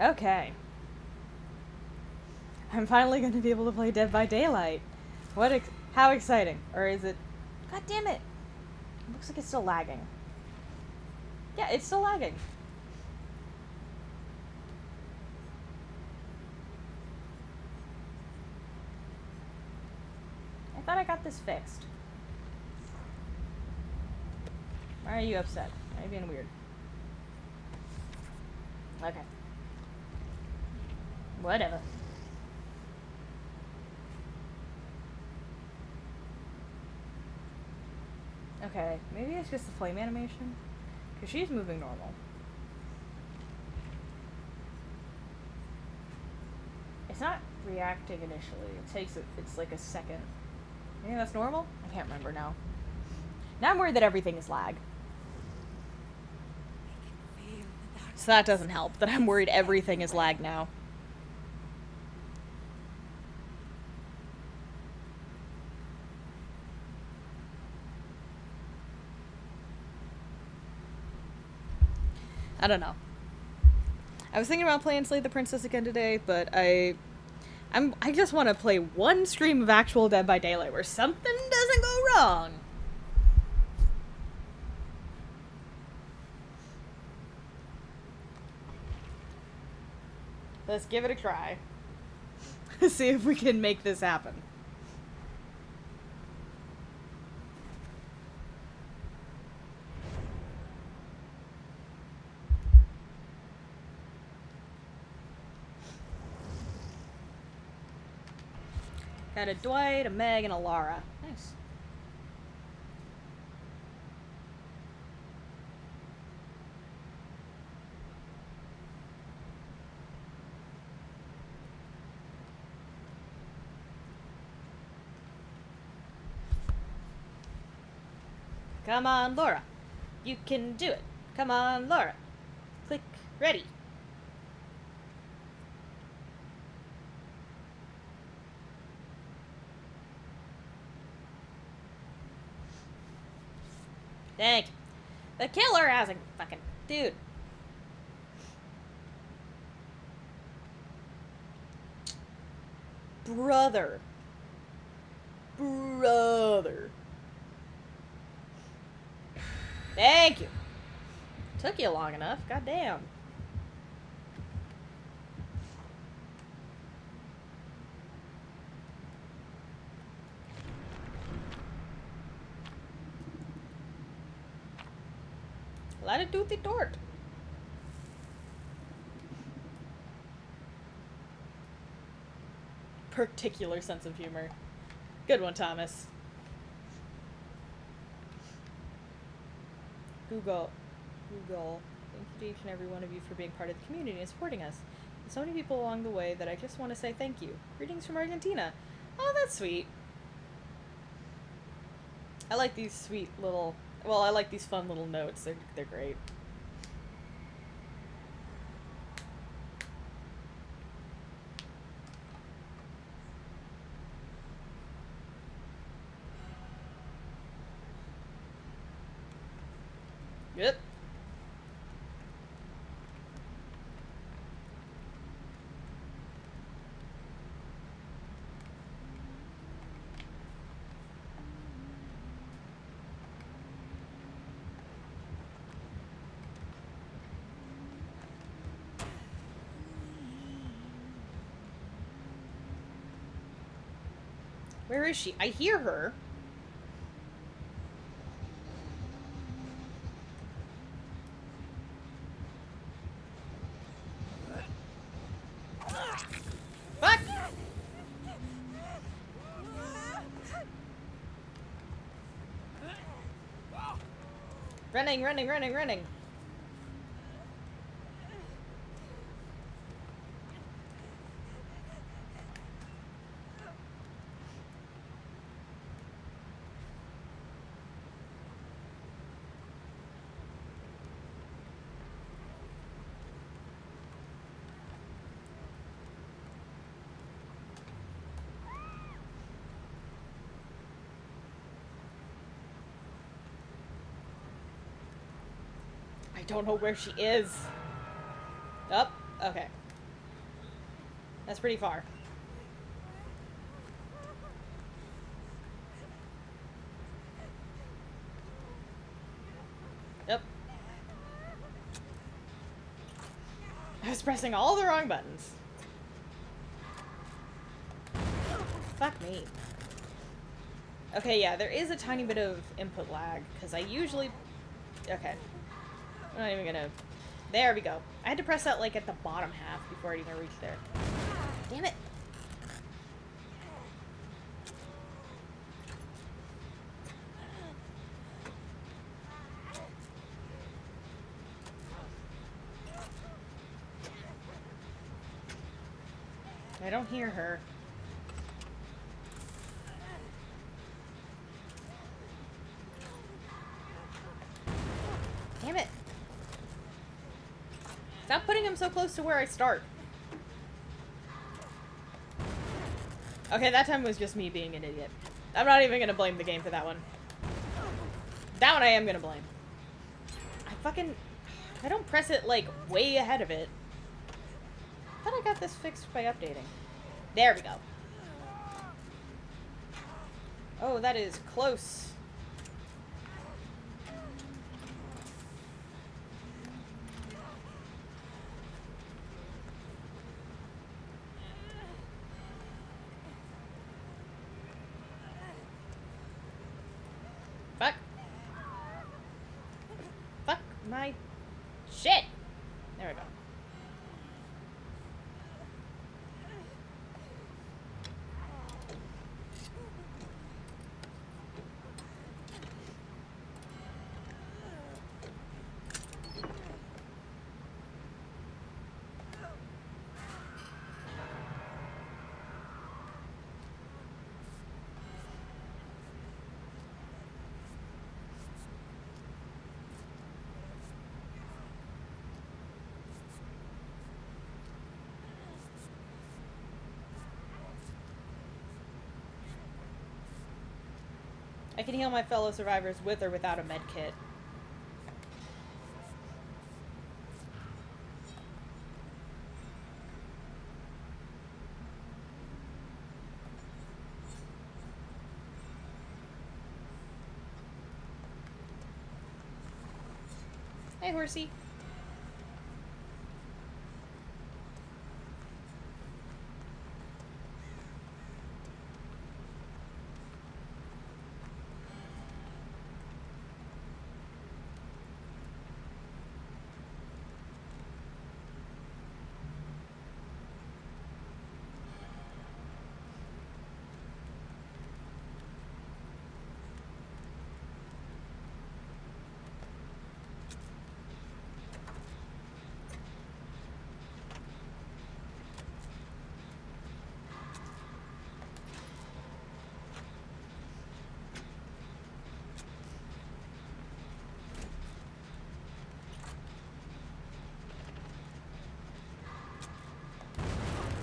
Okay. I'm finally going to be able to play Dead by Daylight. How exciting. Or is it... God damn it. It looks like it's still lagging. Yeah, it's still lagging. I thought I got this fixed. Why are you upset? Why are you being weird? Okay. Whatever. Okay, maybe it's just the flame animation. Because she's moving normal. It's not reacting initially. It's like a second. Maybe that's normal? I can't remember now. Now I'm worried that everything is lag. So that doesn't help, that I'm worried everything is lag now. I don't know. I was thinking about playing Slay the Princess again today, but I just want to play one stream of actual Dead by Daylight where something doesn't go wrong. Let's give it a try. See if we can make this happen. Got a Dwight, a Meg, and a Lara. Nice. Come on, Laura. You can do it. Come on, Laura. Click ready. Thank you. The killer has a fucking dude. Brother. Thank you. Took you long enough. Goddamn. Let it do the tort. Particular sense of humor. Good one, Thomas. Google. Thank you to each and every one of you for being part of the community and supporting us. There's so many people along the way that I just want to say thank you. Greetings from Argentina. Oh, that's sweet. I like these sweet little... Well, I like these fun little notes. They're great. Yep. Where is she? I hear her. Fuck! Running. I don't know where she is. Oh, okay. That's pretty far. Yep. I was pressing all the wrong buttons. Fuck me. Okay, yeah, there is a tiny bit of input lag, because I usually... Okay. I'm not even gonna... There we go. I had to press that, like, at the bottom half before it even reached there. Damn it! I don't hear her. Damn it! Stop putting him so close to where I start. Okay, that time was just me being an idiot. I'm not even gonna blame the game for that one. That one I am gonna blame. I don't press it, like, way ahead of it. I thought I got this fixed by updating. There we go. Oh, that is close. Fuck. Fuck my shit. There we go. I can heal my fellow survivors with or without a med kit. Hey, horsey.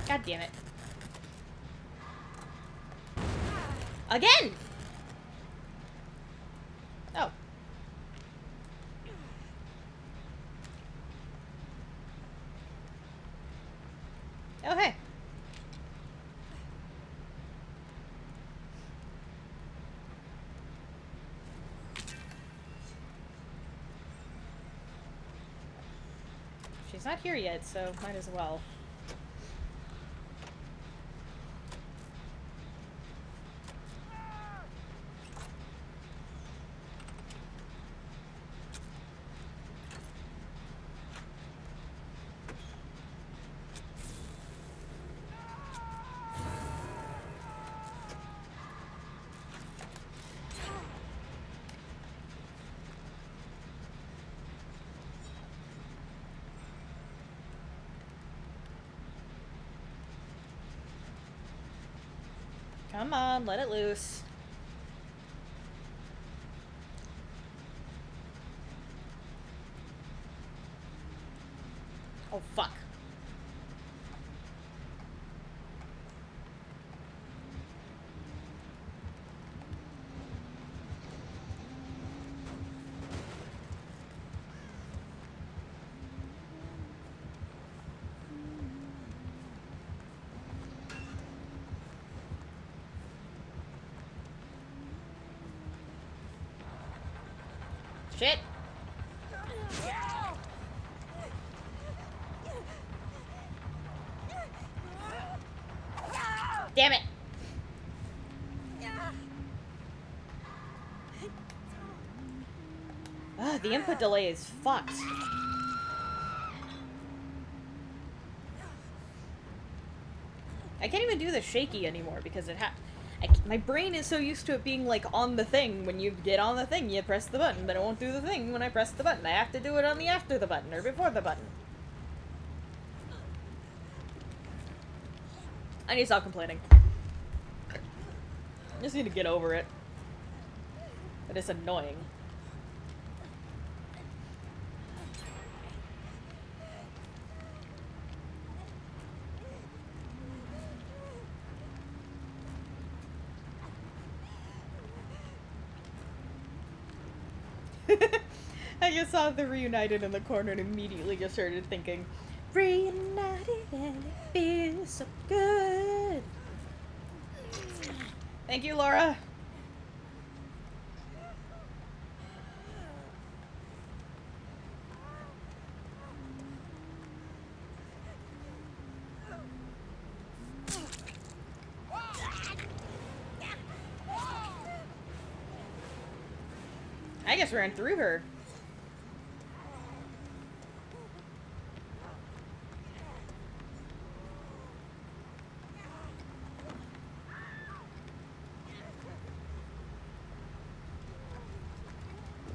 God damn it. Again! Oh. Okay. She's not here yet, so might as well. Come on, let it loose. Oh, fuck. Shit! Damn it! Ugh, the input delay is fucked. I can't even do the shaky anymore because my brain is so used to it being like on the thing. When you get on the thing, you press the button, but it won't do the thing when I press the button. I have to do it on the after the button or before the button. I need to stop complaining. I just need to get over it. But it's annoying. I just saw the reunited in the corner and immediately just started thinking, reunited and it feels so good. Thank you, Laura. I just ran through her.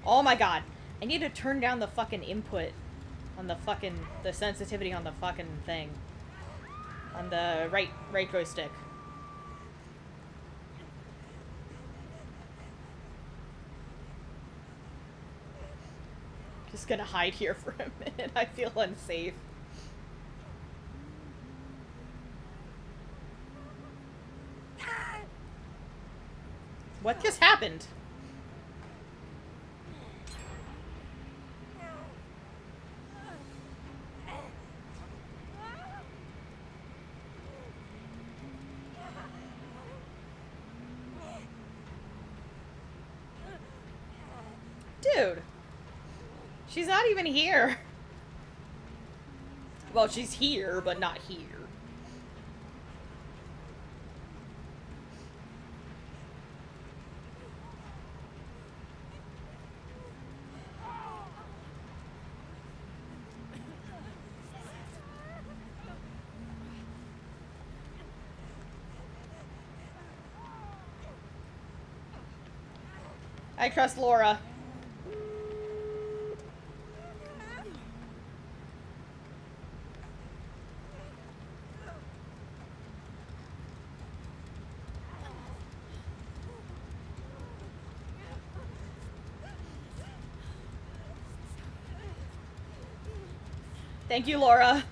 Oh my god. I need to turn down the fucking input on the sensitivity on the fucking thing. On the right joystick. Just gonna hide here for a minute. I feel unsafe. What just happened? Dude. She's not even here. Well, she's here, but not here. I trust Laura. Thank you, Laura.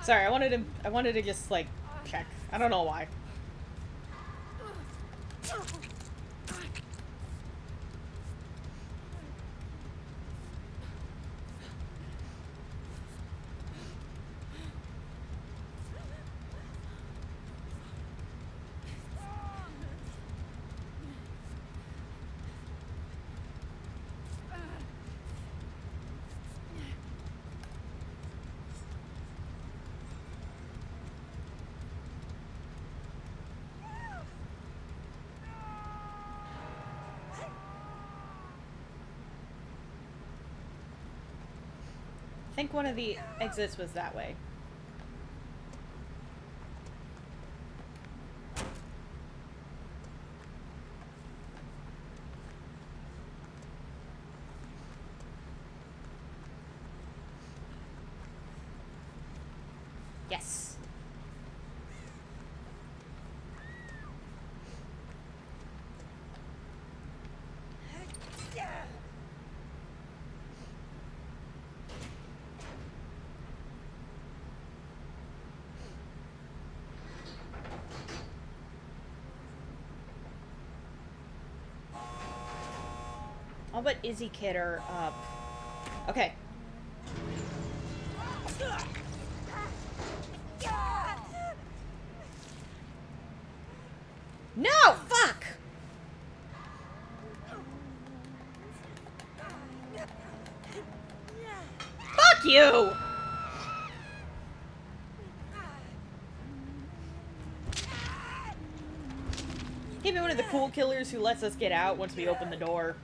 Sorry, I wanted to just, like, check. I don't know why. I think one of the exits was that way. Yes. I'll put Izzy Kidder up Okay. No! Fuck! Fuck you! He'd be one of the cool killers who lets us get out once we open the door.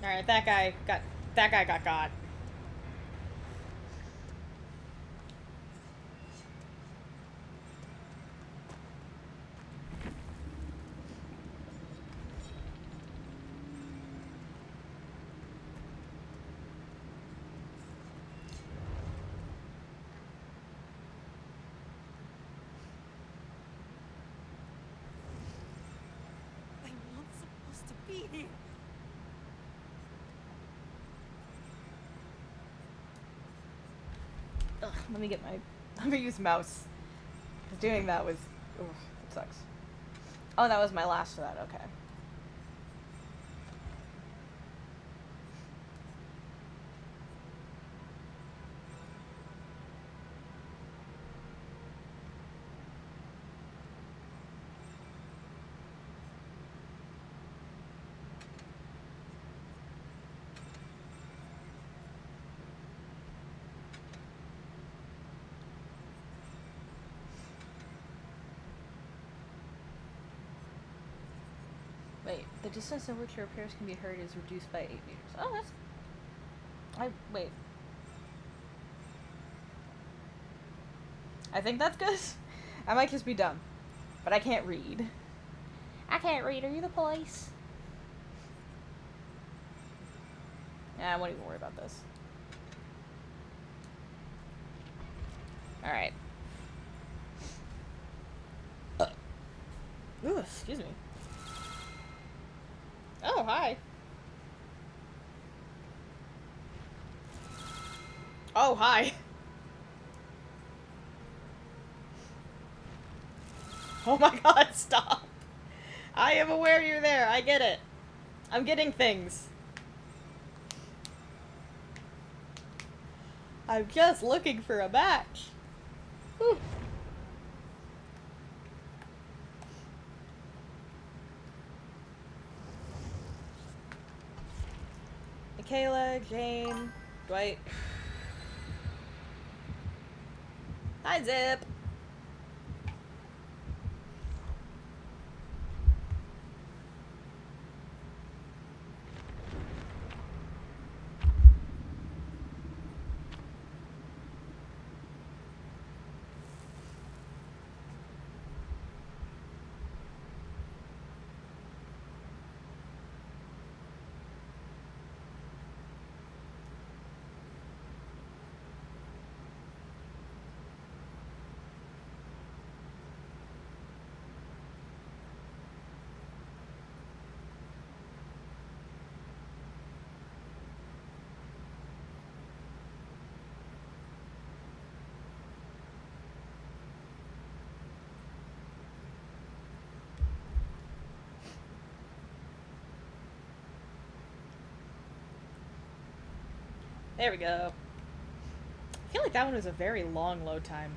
Alright, that guy got got. I'm not supposed to be here. Ugh, let me use mouse. 'Cause doing that was, ugh, it sucks. Oh, that was my last of that, okay. Wait, the distance in which your appearance can be heard is reduced by 8 meters. Oh, wait. I think that's good. I might just be dumb. But I can't read. I can't read. Are you the police? Yeah, I won't even worry about this. Alright. Ooh, excuse me. Oh, hi. Oh, hi. Oh my god, stop. I am aware you're there. I get it. I'm getting things. I'm just looking for a match. Whew. Michaela, Jane, Dwight. Hi, Zip. There we go. I feel like that one was a very long load time.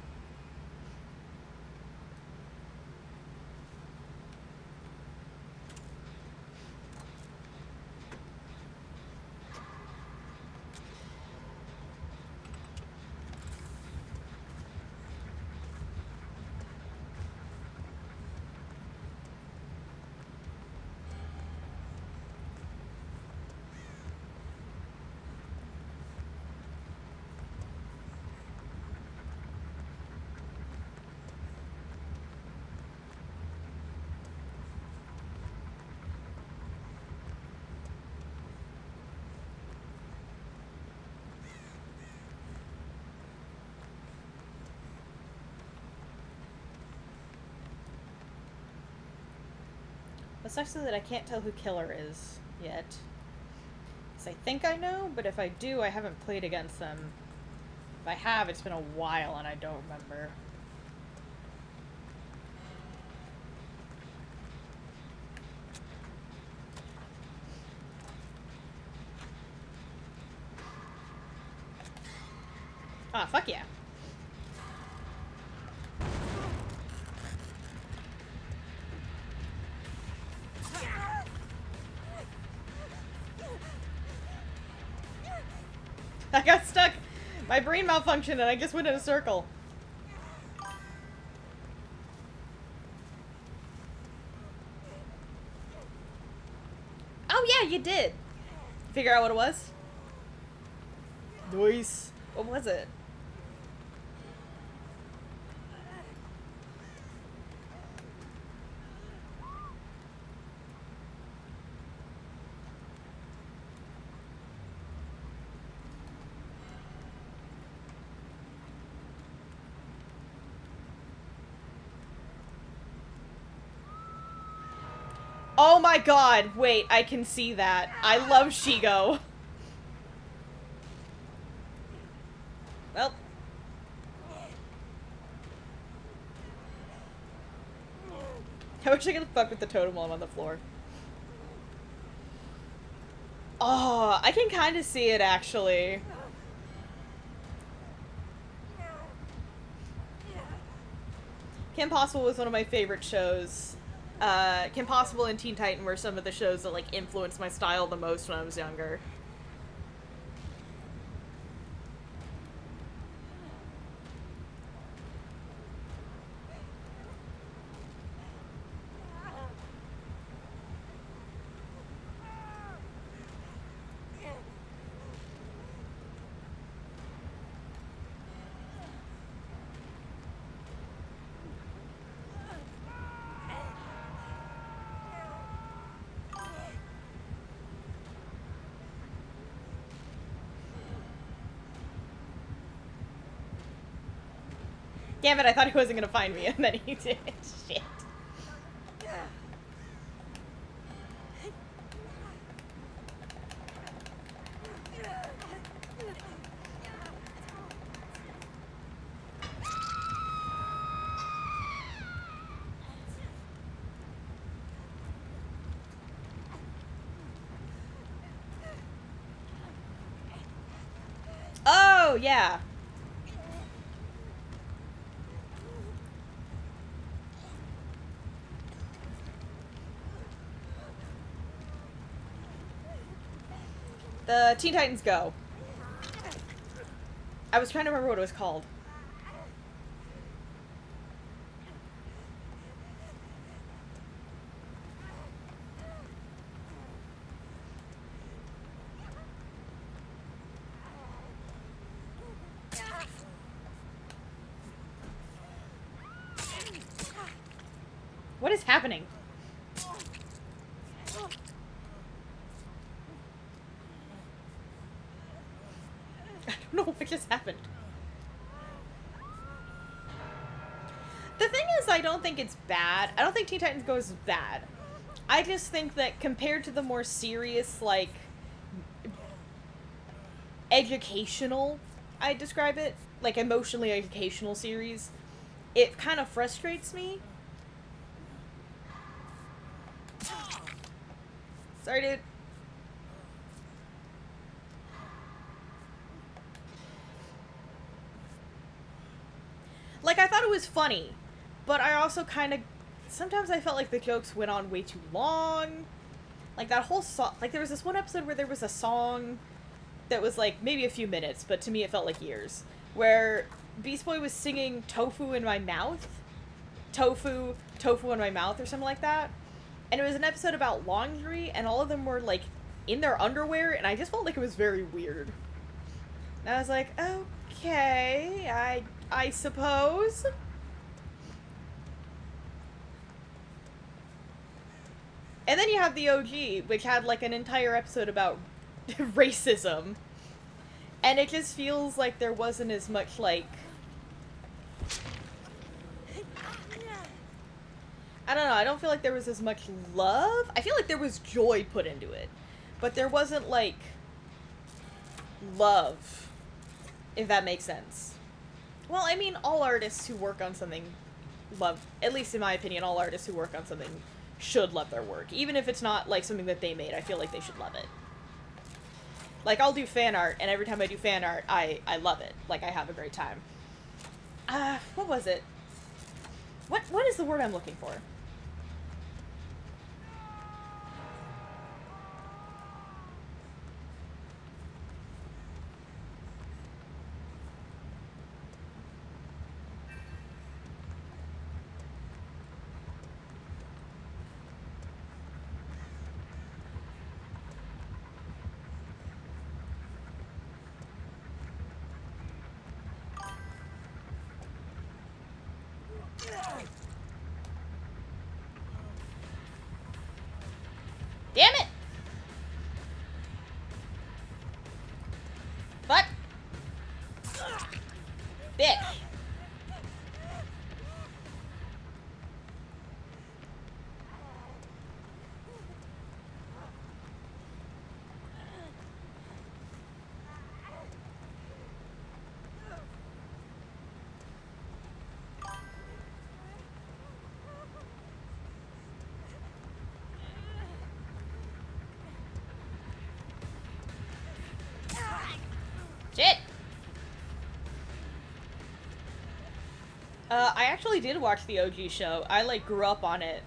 What sucks is that I can't tell who Killer is yet. Because I think I know, but if I do, I haven't played against them. If I have, it's been a while and I don't remember. Ah, fuck yeah. I got stuck. My brain malfunctioned and I just went in a circle. Oh yeah, you did. Figure out what it was? Nice. What was it? Oh my god, wait, I can see that. I love Shigo. Well. I wish I could fuck with the totem while I'm on the floor. Oh, I can kind of see it, actually. Kim Possible was one of my favorite shows. Kim Possible and Teen Titan were some of the shows that, like, influenced my style the most when I was younger. Damn it, I thought he wasn't gonna find me, and then he did. Shit. Oh, yeah. The Teen Titans Go. I was trying to remember what it was called. What is happening? I don't know what just happened. The thing is, I don't think it's bad. I don't think Teen Titans Go is bad. I just think that compared to the more serious, like, educational, I describe it, like, emotionally educational series, it kind of frustrates me. Sorry, dude. Like, I thought it was funny, but I also kind of... Sometimes I felt like the jokes went on way too long. Like, that whole song... Like, there was this one episode where there was a song that was, like, maybe a few minutes, but to me it felt like years, where Beast Boy was singing Tofu in My Mouth? Tofu in My Mouth, or something like that. And it was an episode about laundry, and all of them were, like, in their underwear, and I just felt like it was very weird. And I was like, okay, I suppose. And then you have the OG, which had, like, an entire episode about racism. And it just feels like there wasn't as much, like... I don't know, I don't feel like there was as much love. I feel like there was joy put into it. But there wasn't, like, love, if that makes sense. Well, I mean, all artists who work on something love, at least in my opinion, all artists who work on something should love their work. Even if it's not, like, something that they made, I feel like they should love it. Like, I'll do fan art, and every time I do fan art, I love it. Like, I have a great time. What was it? What is the word I'm looking for? Damn it! Fuck! Bitch! Shit! I actually did watch the OG show. I, like, grew up on it.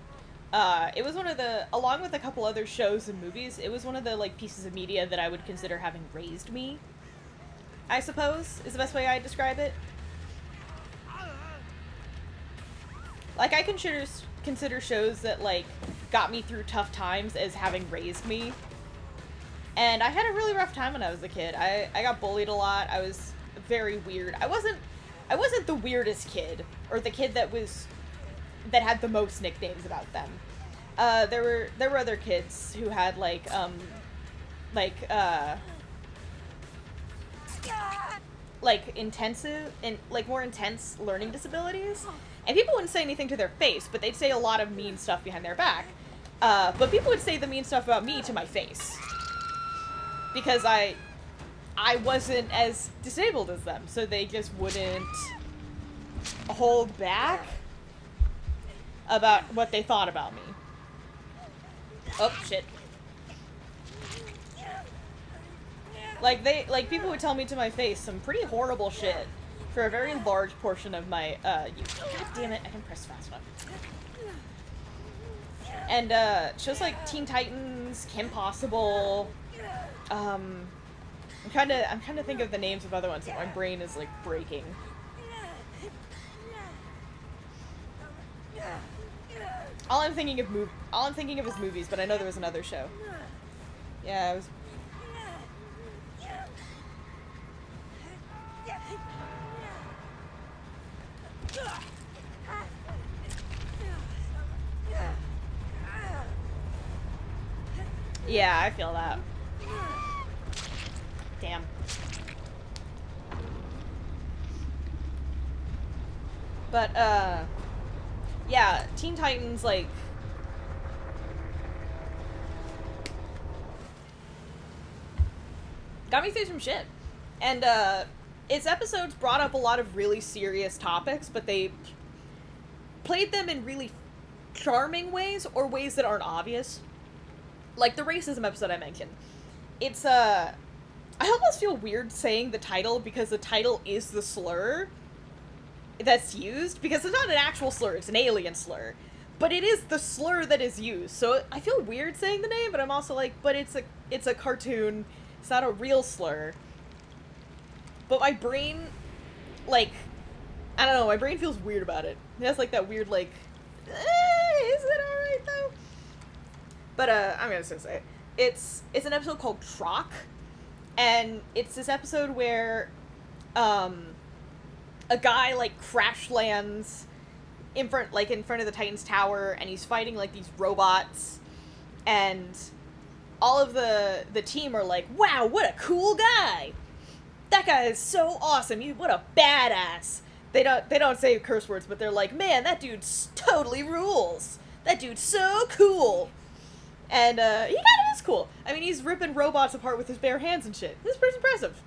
It was one of the, along with a couple other shows and movies, it was one of the, like, pieces of media that I would consider having raised me, I suppose, is the best way I'd describe it. Like, I consider shows that, like, got me through tough times as having raised me. And I had a really rough time when I was a kid. I got bullied a lot. I was very weird. I wasn't the weirdest kid, or the kid that had the most nicknames about them. There were other kids who had like intensive and like more intense learning disabilities. And people wouldn't say anything to their face, but they'd say a lot of mean stuff behind their back. But people would say the mean stuff about me to my face. Because I wasn't as disabled as them, so they just wouldn't hold back about what they thought about me. Oh, shit. Like, people would tell me to my face some pretty horrible shit for a very large portion of my, God damn it, I can press fast enough. And, shows like Teen Titans, Kim Possible, I'm trying to think of the names of other ones, but my brain is, like, breaking. All I'm thinking of is movies, but I know there was another show. Yeah, it was... Yeah, I feel that. Damn. But, yeah, Teen Titans, like... got me through some shit. And, its episodes brought up a lot of really serious topics, but they played them in really charming ways, or ways that aren't obvious. Like the racism episode I mentioned. It's, I almost feel weird saying the title, because the title is the slur that's used, because it's not an actual slur, it's an alien slur. But it is the slur that is used, so I feel weird saying the name, but I'm also like, but it's a cartoon, it's not a real slur. But my brain, like, I don't know, my brain feels weird about it. It has, like, that weird, like, is it alright, though? But, I'm gonna say it. It's an episode called Trock, and it's this episode where, a guy, like, crash lands in front of the Titan's tower, and he's fighting, like, these robots, and all of the team are like, wow, what a cool guy! That guy is so awesome, what a badass! They don't say curse words, but they're like, man, that dude totally rules! That dude's so cool. And, he kind of is cool. I mean, he's ripping robots apart with his bare hands and shit. This is pretty impressive.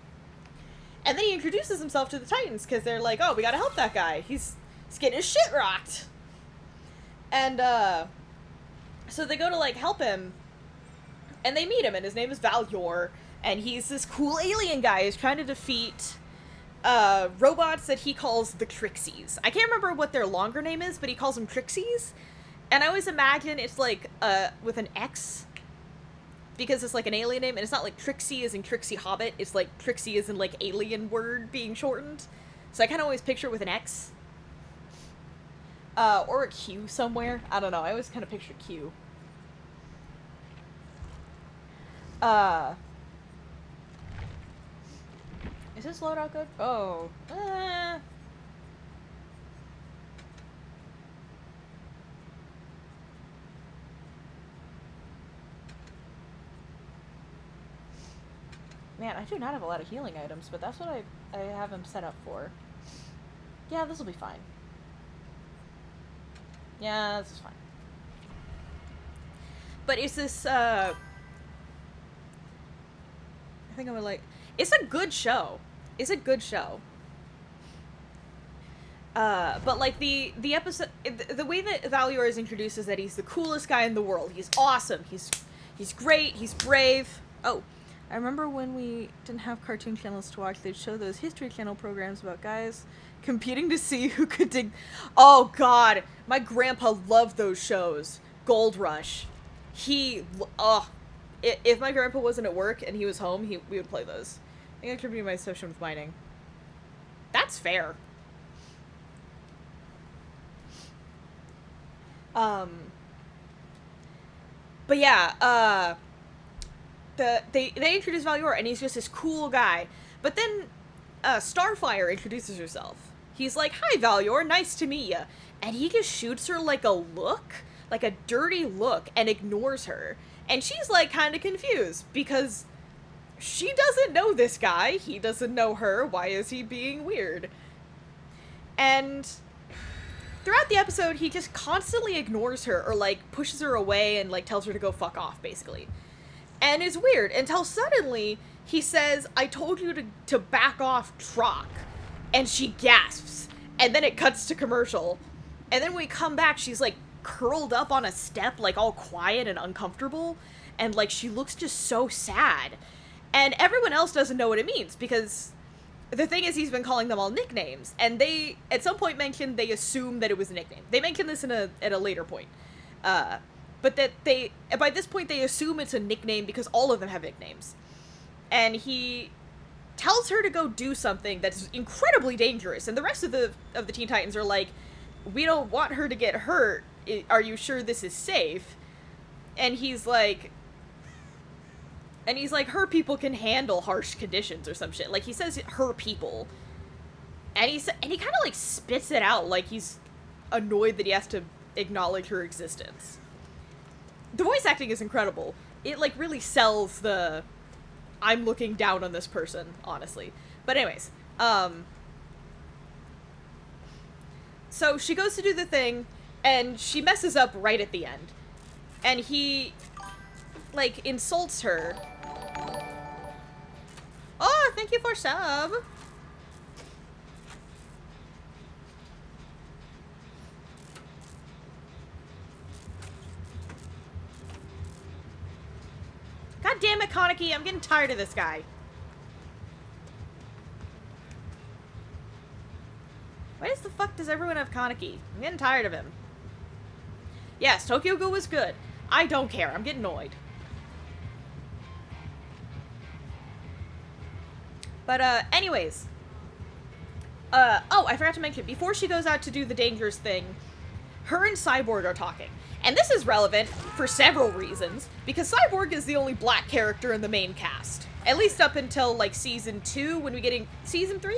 And then he introduces himself to the Titans, because they're like, oh, we gotta help that guy. He's getting his shit rocked. And, so they go to, like, help him, and they meet him, and his name is Valyor, and he's this cool alien guy who's trying to defeat, robots that he calls the Trixies. I can't remember what their longer name is, but he calls them Trixies. And I always imagine it's like, with an X, because it's like an alien name, and it's not like Trixie as in Trixie Hobbit, it's like Trixie as in like alien word being shortened. So I kind of always picture it with an X. Or a Q somewhere. I don't know, I always kind of picture Q. Is this loadout good? Oh. Man, I do not have a lot of healing items, but that's what I have him set up for. Yeah, this will be fine. Yeah, this is fine. But it's this, I think I would like... It's a good show. It's a good show. But, like, the episode... The way that Valyor is introduced is that he's the coolest guy in the world. He's awesome. He's great. He's brave. Oh, I remember when we didn't have cartoon channels to watch, they'd show those History Channel programs about guys competing to see who could dig... Oh, God. My grandpa loved those shows. Gold Rush. If my grandpa wasn't at work and he was home, we would play those. I think I contributed my session with mining. That's fair. But yeah, they introduce Valyor, and he's just this cool guy. But then, Starfire introduces herself. He's like, "Hi, Valyor, nice to meet ya." And he just shoots her like a look, like a dirty look, and ignores her. And she's like kind of confused, because she doesn't know this guy, he doesn't know her, why is he being weird? And throughout the episode, he just constantly ignores her, or like pushes her away and like tells her to go fuck off, basically. And it's weird, until suddenly he says, "I told you to back off, Trock." And she gasps, and then it cuts to commercial. And then when we come back, she's like curled up on a step, like all quiet and uncomfortable, and like she looks just so sad. And everyone else doesn't know what it means, because the thing is, he's been calling them all nicknames, and they at some point mentioned they assume that it was a nickname. They mentioned this at a later point, but that by this point they assume it's a nickname because all of them have nicknames. And he tells her to go do something that's incredibly dangerous, and the rest of the Teen Titans are like, "We don't want her to get hurt. Are you sure this is safe?" And he's like, her people can handle harsh conditions or some shit. Like, he says her people. And he kind of, like, spits it out like he's annoyed that he has to acknowledge her existence. The voice acting is incredible. It, like, really sells the I'm looking down on this person, honestly. But anyways, so she goes to do the thing, and she messes up right at the end. And he, like, insults her. Oh, thank you for sub. God damn it, Kaneki, I'm getting tired of this guy. Why the fuck does everyone have Kaneki? I'm getting tired of him. Yes, Tokyo Ghoul was good. I don't care, I'm getting annoyed. But, anyways. Oh, I forgot to mention, before she goes out to do the dangerous thing, her and Cyborg are talking. And this is relevant for several reasons, because Cyborg is the only black character in the main cast. At least up until, like, season 2, when we get in season 3?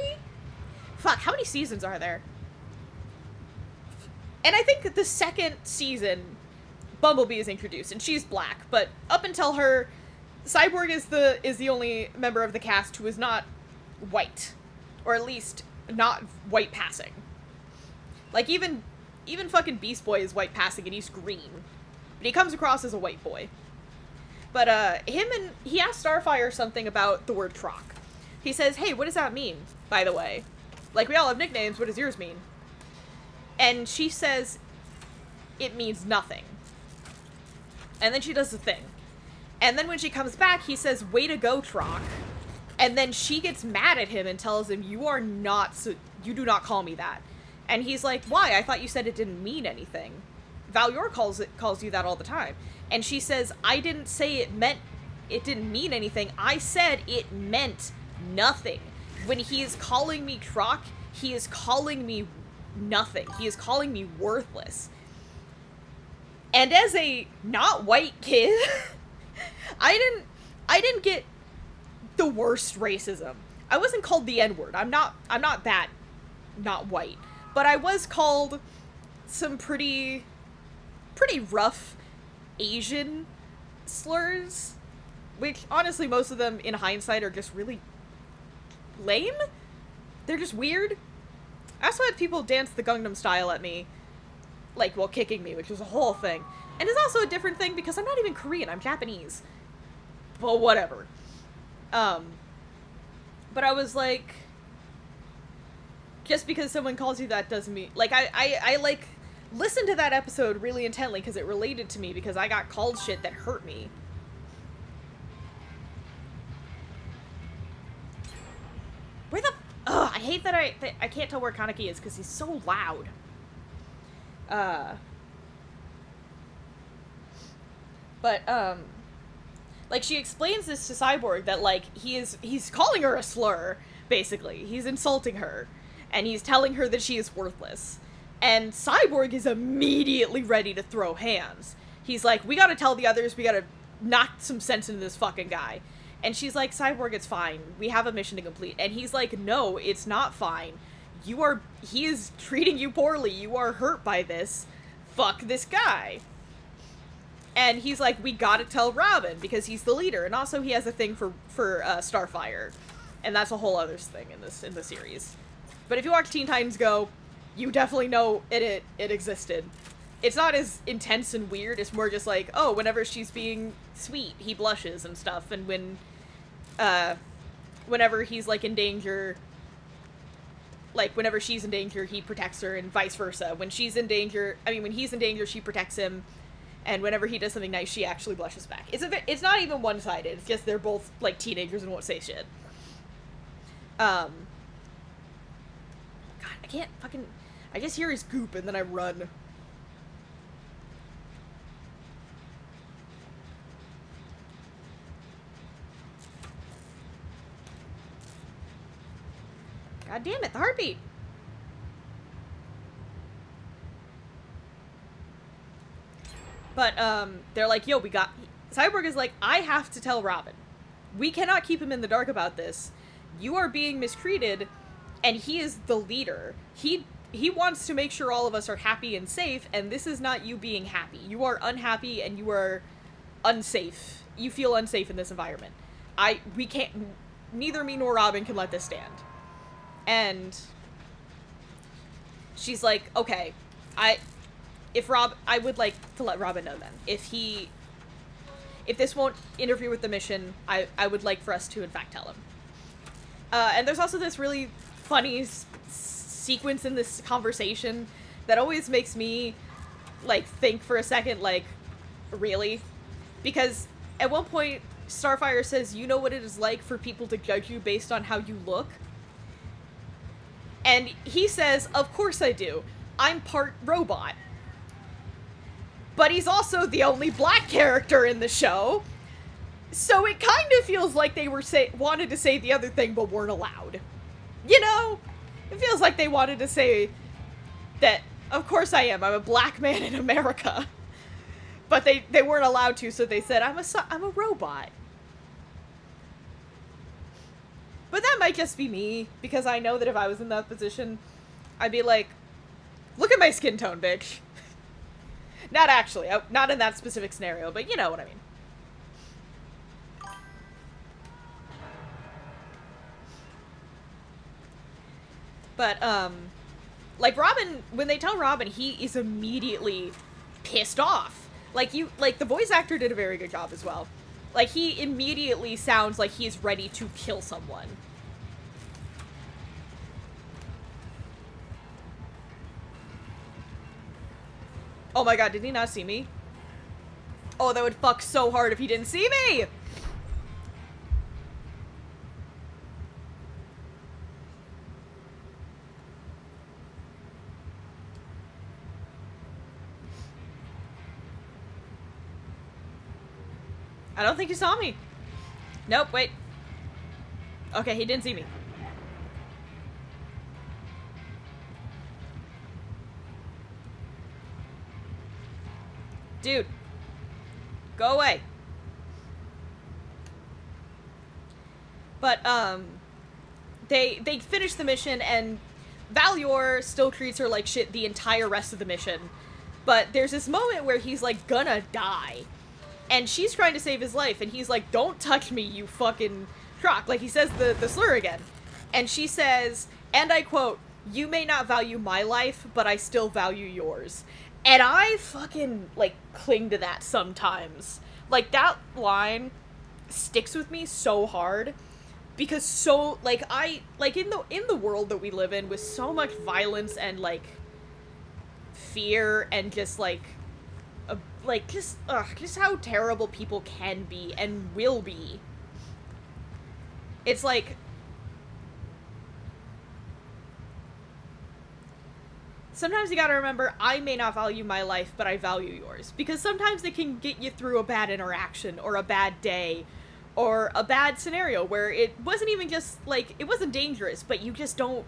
Fuck, how many seasons are there? And I think that the second season, Bumblebee is introduced, and she's black, but up until her, Cyborg is the only member of the cast who is not white. Or at least, not white passing. Like, even even fucking Beast Boy is white passing and he's green. But he comes across as a white boy. But, he asked Starfire something about the word Troc. He says, hey, what does that mean, by the way? Like, we all have nicknames, what does yours mean? And she says, it means nothing. And then she does the thing. And then when she comes back, he says, way to go, Troc. And then she gets mad at him and tells him, you do not call me that. And he's like, why? I thought you said it didn't mean anything. Valyor calls you that all the time. And she says, I didn't say it didn't mean anything. I said it meant nothing. When he is calling me Troc, he is calling me nothing. He is calling me worthless. And as a not white kid, I didn't get the worst racism. I wasn't called the N-word. I'm not that not white. But I was called some pretty rough Asian slurs, which honestly most of them in hindsight are just really lame. They're just weird. I also had people dance the Gangnam Style at me, like, while kicking me, which was a whole thing. And it's also a different thing because I'm not even Korean, I'm Japanese. But whatever. But I was like, just because someone calls you that doesn't mean, like, I like, listened to that episode really intently because it related to me because I got called shit that hurt me. Where the, I hate that I can't tell where Kaneki is because he's so loud. But, like, she explains this to Cyborg that, like, he's calling her a slur, basically. He's insulting her. And he's telling her that she is worthless. And Cyborg is immediately ready to throw hands. He's like, we gotta tell the others, we gotta knock some sense into this fucking guy. And she's like, Cyborg, it's fine. We have a mission to complete. And he's like, no, it's not fine. He is treating you poorly. You are hurt by this. Fuck this guy. And he's like, we gotta tell Robin, because he's the leader. And also he has a thing for Starfire. And that's a whole other thing in the series. But if you watch Teen Titans Go, you definitely know it existed. It's not as intense and weird, it's more just like, oh, whenever she's being sweet, he blushes and stuff, and whenever he's, like, in danger, like, whenever she's in danger, he protects her, and vice versa. When he's in danger, she protects him, and whenever he does something nice, she actually blushes back. It's not even one-sided, it's just they're both, like, teenagers and won't say shit. God, I just hear his goop and then I run. God damn it, the heartbeat! But, they're like, yo, Cyborg is like, I have to tell Robin. We cannot keep him in the dark about this. You are being mistreated, and he is the leader. He wants to make sure all of us are happy and safe, and this is not you being happy. You are unhappy and you are unsafe. You feel unsafe in this environment. Neither me nor Robin can let this stand. And she's like, okay, I would like to let Robin know then. If this won't interfere with the mission, I would like for us to in fact tell him. And there's also this really funny sequence in this conversation that always makes me, like, think for a second, like, really? Because at one point, Starfire says, you know what it is like for people to judge you based on how you look? And he says, of course I do. I'm part robot. But he's also the only black character in the show. So it kind of feels like they wanted to say the other thing but weren't allowed. You know? It feels like they wanted to say that, of course I am. I'm a black man in America. But they weren't allowed to, so they said, I'm a robot. But that might just be me, because I know that if I was in that position, I'd be like, look at my skin tone, bitch. Not actually. Not in that specific scenario, but you know what I mean. But, Like, Robin, when they tell Robin, he is immediately pissed off. Like, the voice actor did a very good job as well. Like, he immediately sounds like he's ready to kill someone. Oh my god, did he not see me? Oh, that would fuck so hard if he didn't see me! I don't think he saw me. Nope, wait. Okay, he didn't see me. Dude. Go away. But, they finish the mission, and Valior still treats her like shit the entire rest of the mission. But there's this moment where he's, like, gonna die. And she's trying to save his life, and he's like, don't touch me, you fucking truck. Like, he says the slur again. And she says, and I quote, "You may not value my life, but I still value yours." And I fucking, like, cling to that sometimes. Like, that line sticks with me so hard. Because so, like, in the world that we live in, with so much violence and, like, fear and just, like, just how terrible people can be and will be. It's like, sometimes you gotta remember, I may not value my life, but I value yours. Because sometimes it can get you through a bad interaction, or a bad day, or a bad scenario where it wasn't even just, like, it wasn't dangerous, but you just don't...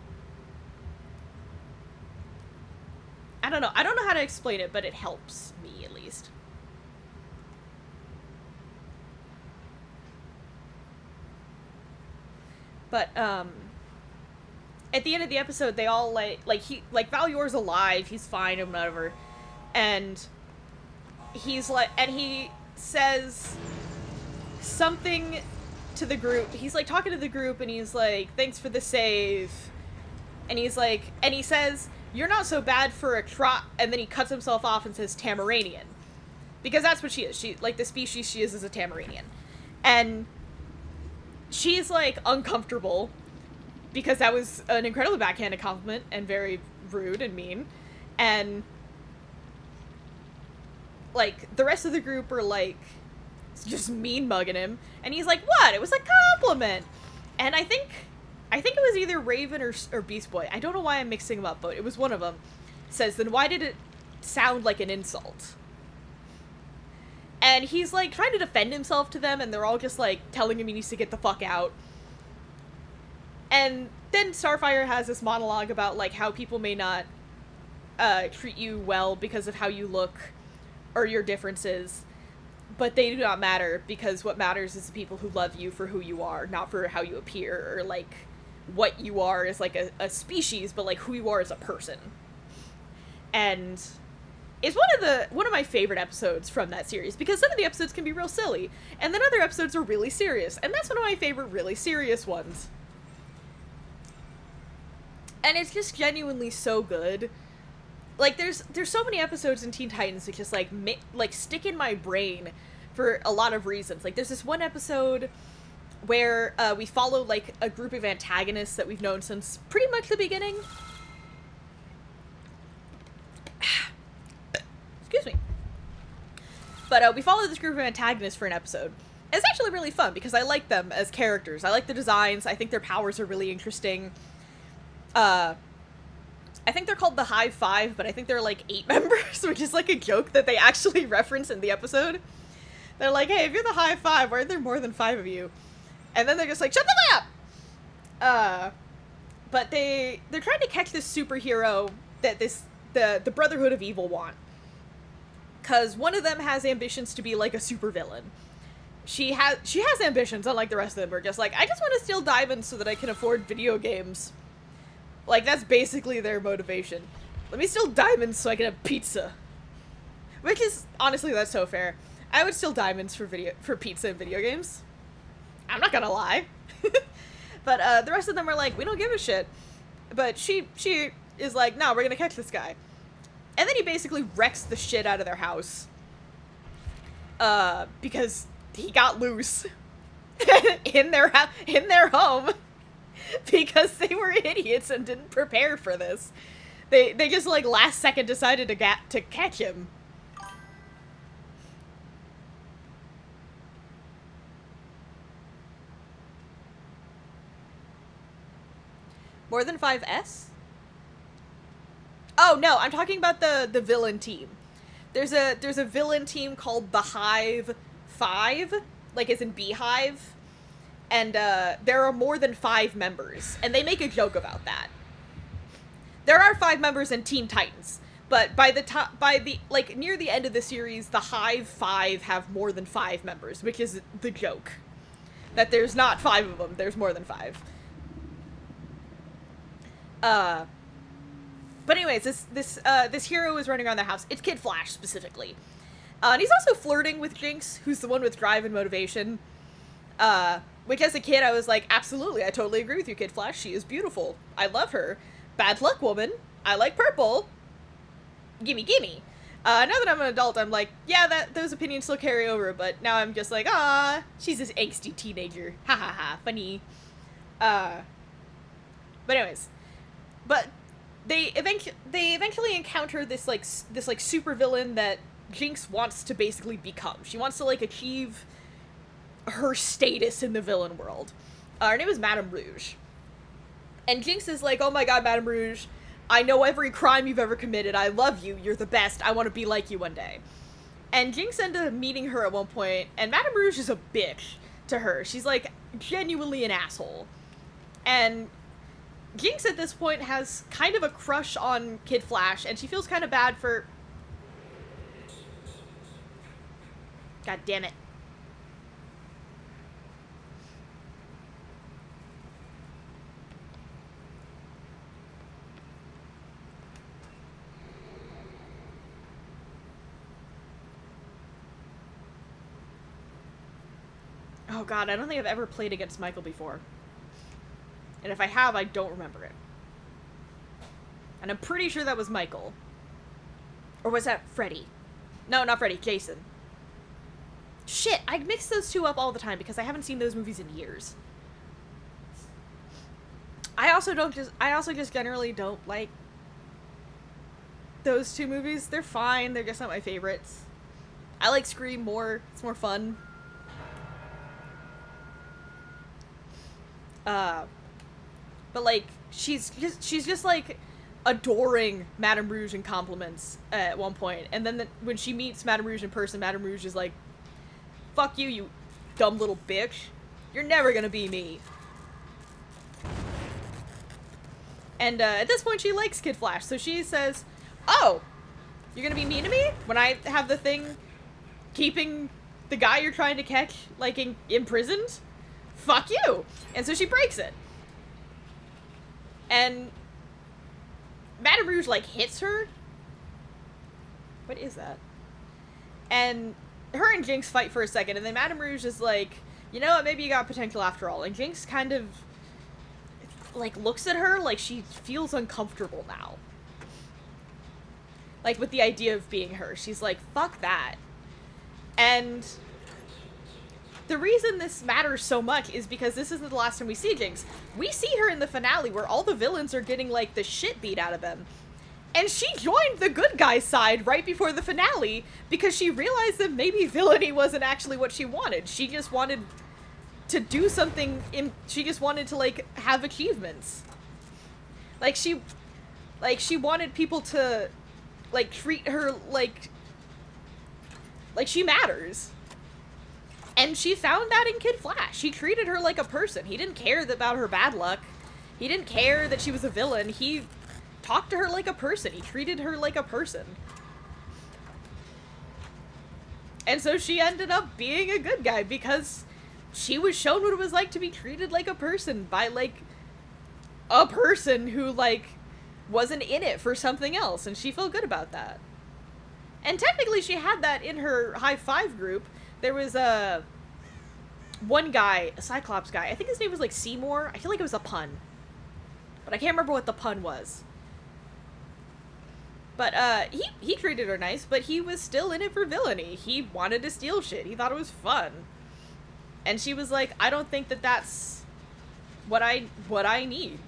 I don't know how to explain it, but it helps me, at least. But, at the end of the episode, they all, Valior's alive, he's fine, and whatever, and he's like, and he says something to the group, he's, like, talking to the group, and he's like, thanks for the save, and he's like, and he says, you're not so bad for a trot, and then he cuts himself off and says Tamaranian. Because that's what she is. She, like, the species she is a Tamaranian. And she's, like, uncomfortable, because that was an incredibly backhanded compliment, and very rude and mean. And, like, the rest of the group are, like, just mean-mugging him. And he's like, what? It was a compliment! And I think it was either Raven or Beast Boy. I don't know why I'm mixing them up, but it was one of them. Says, then why did it sound like an insult? And he's, like, trying to defend himself to them, and they're all just, like, telling him he needs to get the fuck out. And then Starfire has this monologue about, like, how people may not treat you well because of how you look or your differences, but they do not matter, because what matters is the people who love you for who you are, not for how you appear, or, like, what you are as, like, a species, but, like, who you are as a person. And it's one of my favorite episodes from that series, because some of the episodes can be real silly, and then other episodes are really serious, and that's one of my favorite really serious ones. And it's just genuinely so good. Like, there's so many episodes in Teen Titans that just, like, stick in my brain for a lot of reasons. Like, there's this one episode where we follow, like, a group of antagonists that we've known since pretty much the beginning. Excuse me. But we follow this group of antagonists for an episode. And it's actually really fun, because I like them as characters. I like the designs. I think their powers are really interesting. I think they're called the Hive Five, but I think they're, like, 8 members, which is, like, a joke that they actually reference in the episode. They're like, hey, if you're the Hive Five, why are there more than 5 of you? And then they're just like, shut them up! But they're trying to catch this superhero that the Brotherhood of Evil want. Because one of them has ambitions to be, like, a supervillain. She has ambitions, unlike the rest of them, who are just like, I just want to steal diamonds so that I can afford video games. Like, that's basically their motivation. Let me steal diamonds so I can have pizza. Which is, honestly, that's so fair. I would steal diamonds for pizza in video games. I'm not gonna lie. But, the rest of them are like, we don't give a shit. But she is like, no, we're gonna catch this guy. And then he basically wrecks the shit out of their house. Because he got loose in their home because they were idiots and didn't prepare for this. They just like last second decided to catch him. More than 5S? Oh no, I'm talking about the villain team. There's a villain team called the Hive 5, like as in Beehive, and there are more than 5 members, and they make a joke about that. There are 5 members in Teen Titans, but by the like near the end of the series, the Hive 5 have more than 5 members, which is the joke. That there's not 5 of them, there's more than 5. But anyways, this hero is running around their house. It's Kid Flash, specifically. And he's also flirting with Jinx, who's the one with drive and motivation. Which as a kid, I was like, absolutely, I totally agree with you, Kid Flash. She is beautiful. I love her. Bad luck, woman. I like purple. Gimme, gimme. Now that I'm an adult, I'm like, yeah, those opinions still carry over, but now I'm just like, ah, she's this angsty teenager. Ha ha ha, funny. But anyways. But they eventually encounter this super villain that Jinx wants to basically become. She wants to like achieve her status in the villain world. Her name is Madame Rouge. And Jinx is like, oh my god, Madame Rouge, I know every crime you've ever committed. I love you. You're the best. I want to be like you one day. And Jinx ended up meeting her at one point, and Madame Rouge is a bitch to her. She's like genuinely an asshole. And Jinx at this point has kind of a crush on Kid Flash, and she feels kind of bad for... God damn it. Oh god, I don't think I've ever played against Michael before. And if I have, I don't remember it. And I'm pretty sure that was Michael. Or was that Freddy? No, not Freddy, Jason. Shit, I mix those two up all the time because I haven't seen those movies in years. I also just generally don't like those two movies. They're fine, they're just not my favorites. I like Scream more, it's more fun. But like, she's just like adoring Madame Rouge in compliments at one point, and then when she meets Madame Rouge in person, Madame Rouge is like, fuck you, you dumb little bitch. You're never gonna be me. And at this point she likes Kid Flash, so she says, oh, you're gonna be mean to me when I have the thing keeping the guy you're trying to catch, like, imprisoned? Fuck you! And so she breaks it. And Madame Rouge, like, hits her. What is that? And her and Jinx fight for a second, and then Madame Rouge is like, you know what, maybe you got potential after all. And Jinx kind of, like, looks at her like she feels uncomfortable now. Like, with the idea of being her. She's like, fuck that. And the reason this matters so much is because this isn't the last time we see Jinx. We see her in the finale where all the villains are getting, like, the shit beat out of them. And she joined the good guy's side right before the finale because she realized that maybe villainy wasn't actually what she wanted. She just wanted to do something, she just wanted to, like, have achievements. Like, she wanted people to, like, treat her like she matters. And she found that in Kid Flash. He treated her like a person. He didn't care about her bad luck. He didn't care that she was a villain. He talked to her like a person. He treated her like a person. And so she ended up being a good guy because she was shown what it was like to be treated like a person by, like, a person who, like, wasn't in it for something else. And she felt good about that. And technically she had that in her High Five group. There was one guy, a Cyclops guy, I think his name was, like, Seymour. I feel like it was a pun. But I can't remember what the pun was. But he treated her nice, but he was still in it for villainy. He wanted to steal shit. He thought it was fun. And she was like, I don't think that that's what I need.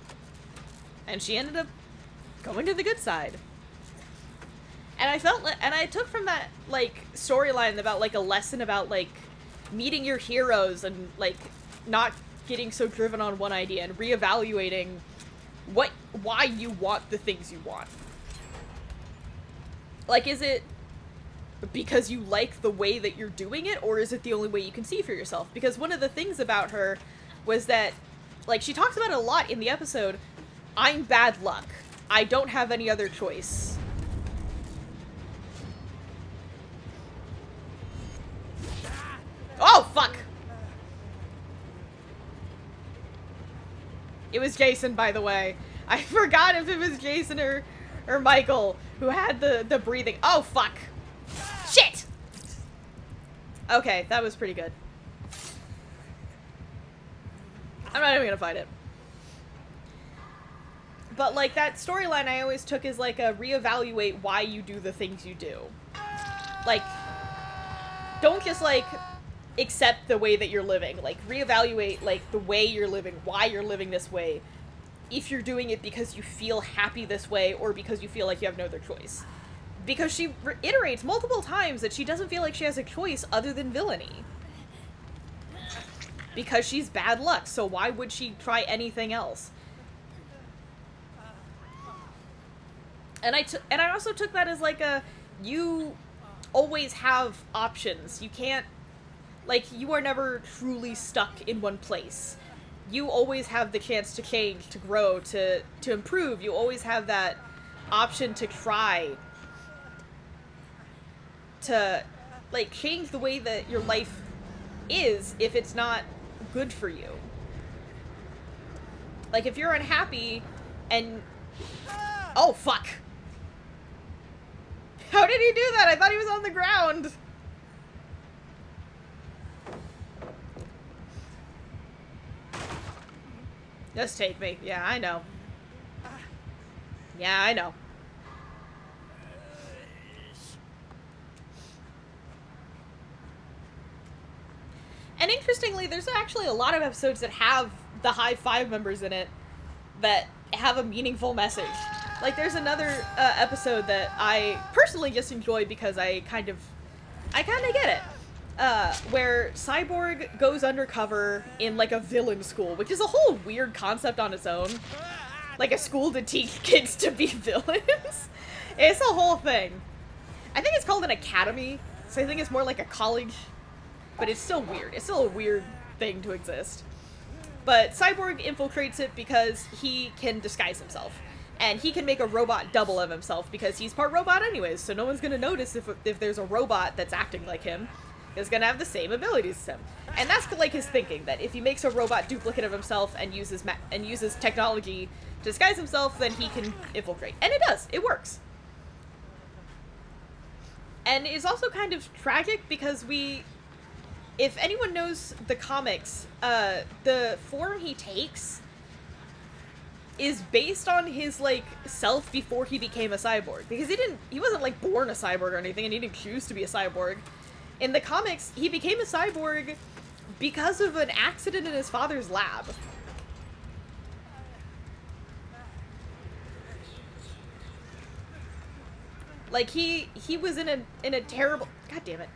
And she ended up going to the good side. And I felt like, and I took from that, like, storyline about, like, a lesson about, like, meeting your heroes and, like, not getting so driven on one idea and reevaluating why you want the things you want. Like, is it because you like the way that you're doing it, or is it the only way you can see for yourself? Because one of the things about her was that, like, she talks about it a lot in the episode, I'm bad luck. I don't have any other choice. Oh, fuck! It was Jason, by the way. I forgot if it was Jason or Michael who had the breathing. Oh, fuck. Shit! Okay, that was pretty good. I'm not even gonna fight it. But, like, that storyline I always took as, like, a reevaluate why you do the things you do. Like, don't just, like, accept the way that you're living. Like, reevaluate, like, the way you're living, why you're living this way. If you're doing it because you feel happy this way, or because you feel like you have no other choice. Because she reiterates multiple times that she doesn't feel like she has a choice other than villainy. Because she's bad luck, so why would she try anything else? And I also took that as, like, you always have options. You can't, like, you are never truly stuck in one place. You always have the chance to change, to grow, to improve. You always have that option to try. To, like, change the way that your life is if it's not good for you. Like, if you're unhappy and... Oh, fuck! How did he do that? I thought he was on the ground! Just take me. Yeah, I know. Yeah, I know. And interestingly, there's actually a lot of episodes that have the High Five members in it that have a meaningful message. Like, there's another episode that I personally just enjoy because I kind of get it. Where Cyborg goes undercover in, like, a villain school, which is a whole weird concept on its own. Like, a school to teach kids to be villains. It's a whole thing. I think it's called an academy, so I think it's more like a college. But it's still weird. It's still a weird thing to exist. But Cyborg infiltrates it because he can disguise himself. And he can make a robot double of himself because he's part robot anyways, so no one's gonna notice if there's a robot that's acting like him. Is gonna have the same abilities as him. And that's, like, his thinking, that if he makes a robot duplicate of himself and uses technology to disguise himself, then he can infiltrate. And it does. It works. And it's also kind of tragic because if anyone knows the comics, the form he takes is based on his, like, self before he became a cyborg. Because he wasn't, like, born a cyborg or anything, and he didn't choose to be a cyborg. In the comics, he became a cyborg because of an accident in his father's lab. Like, he was in a terrible... God damn it.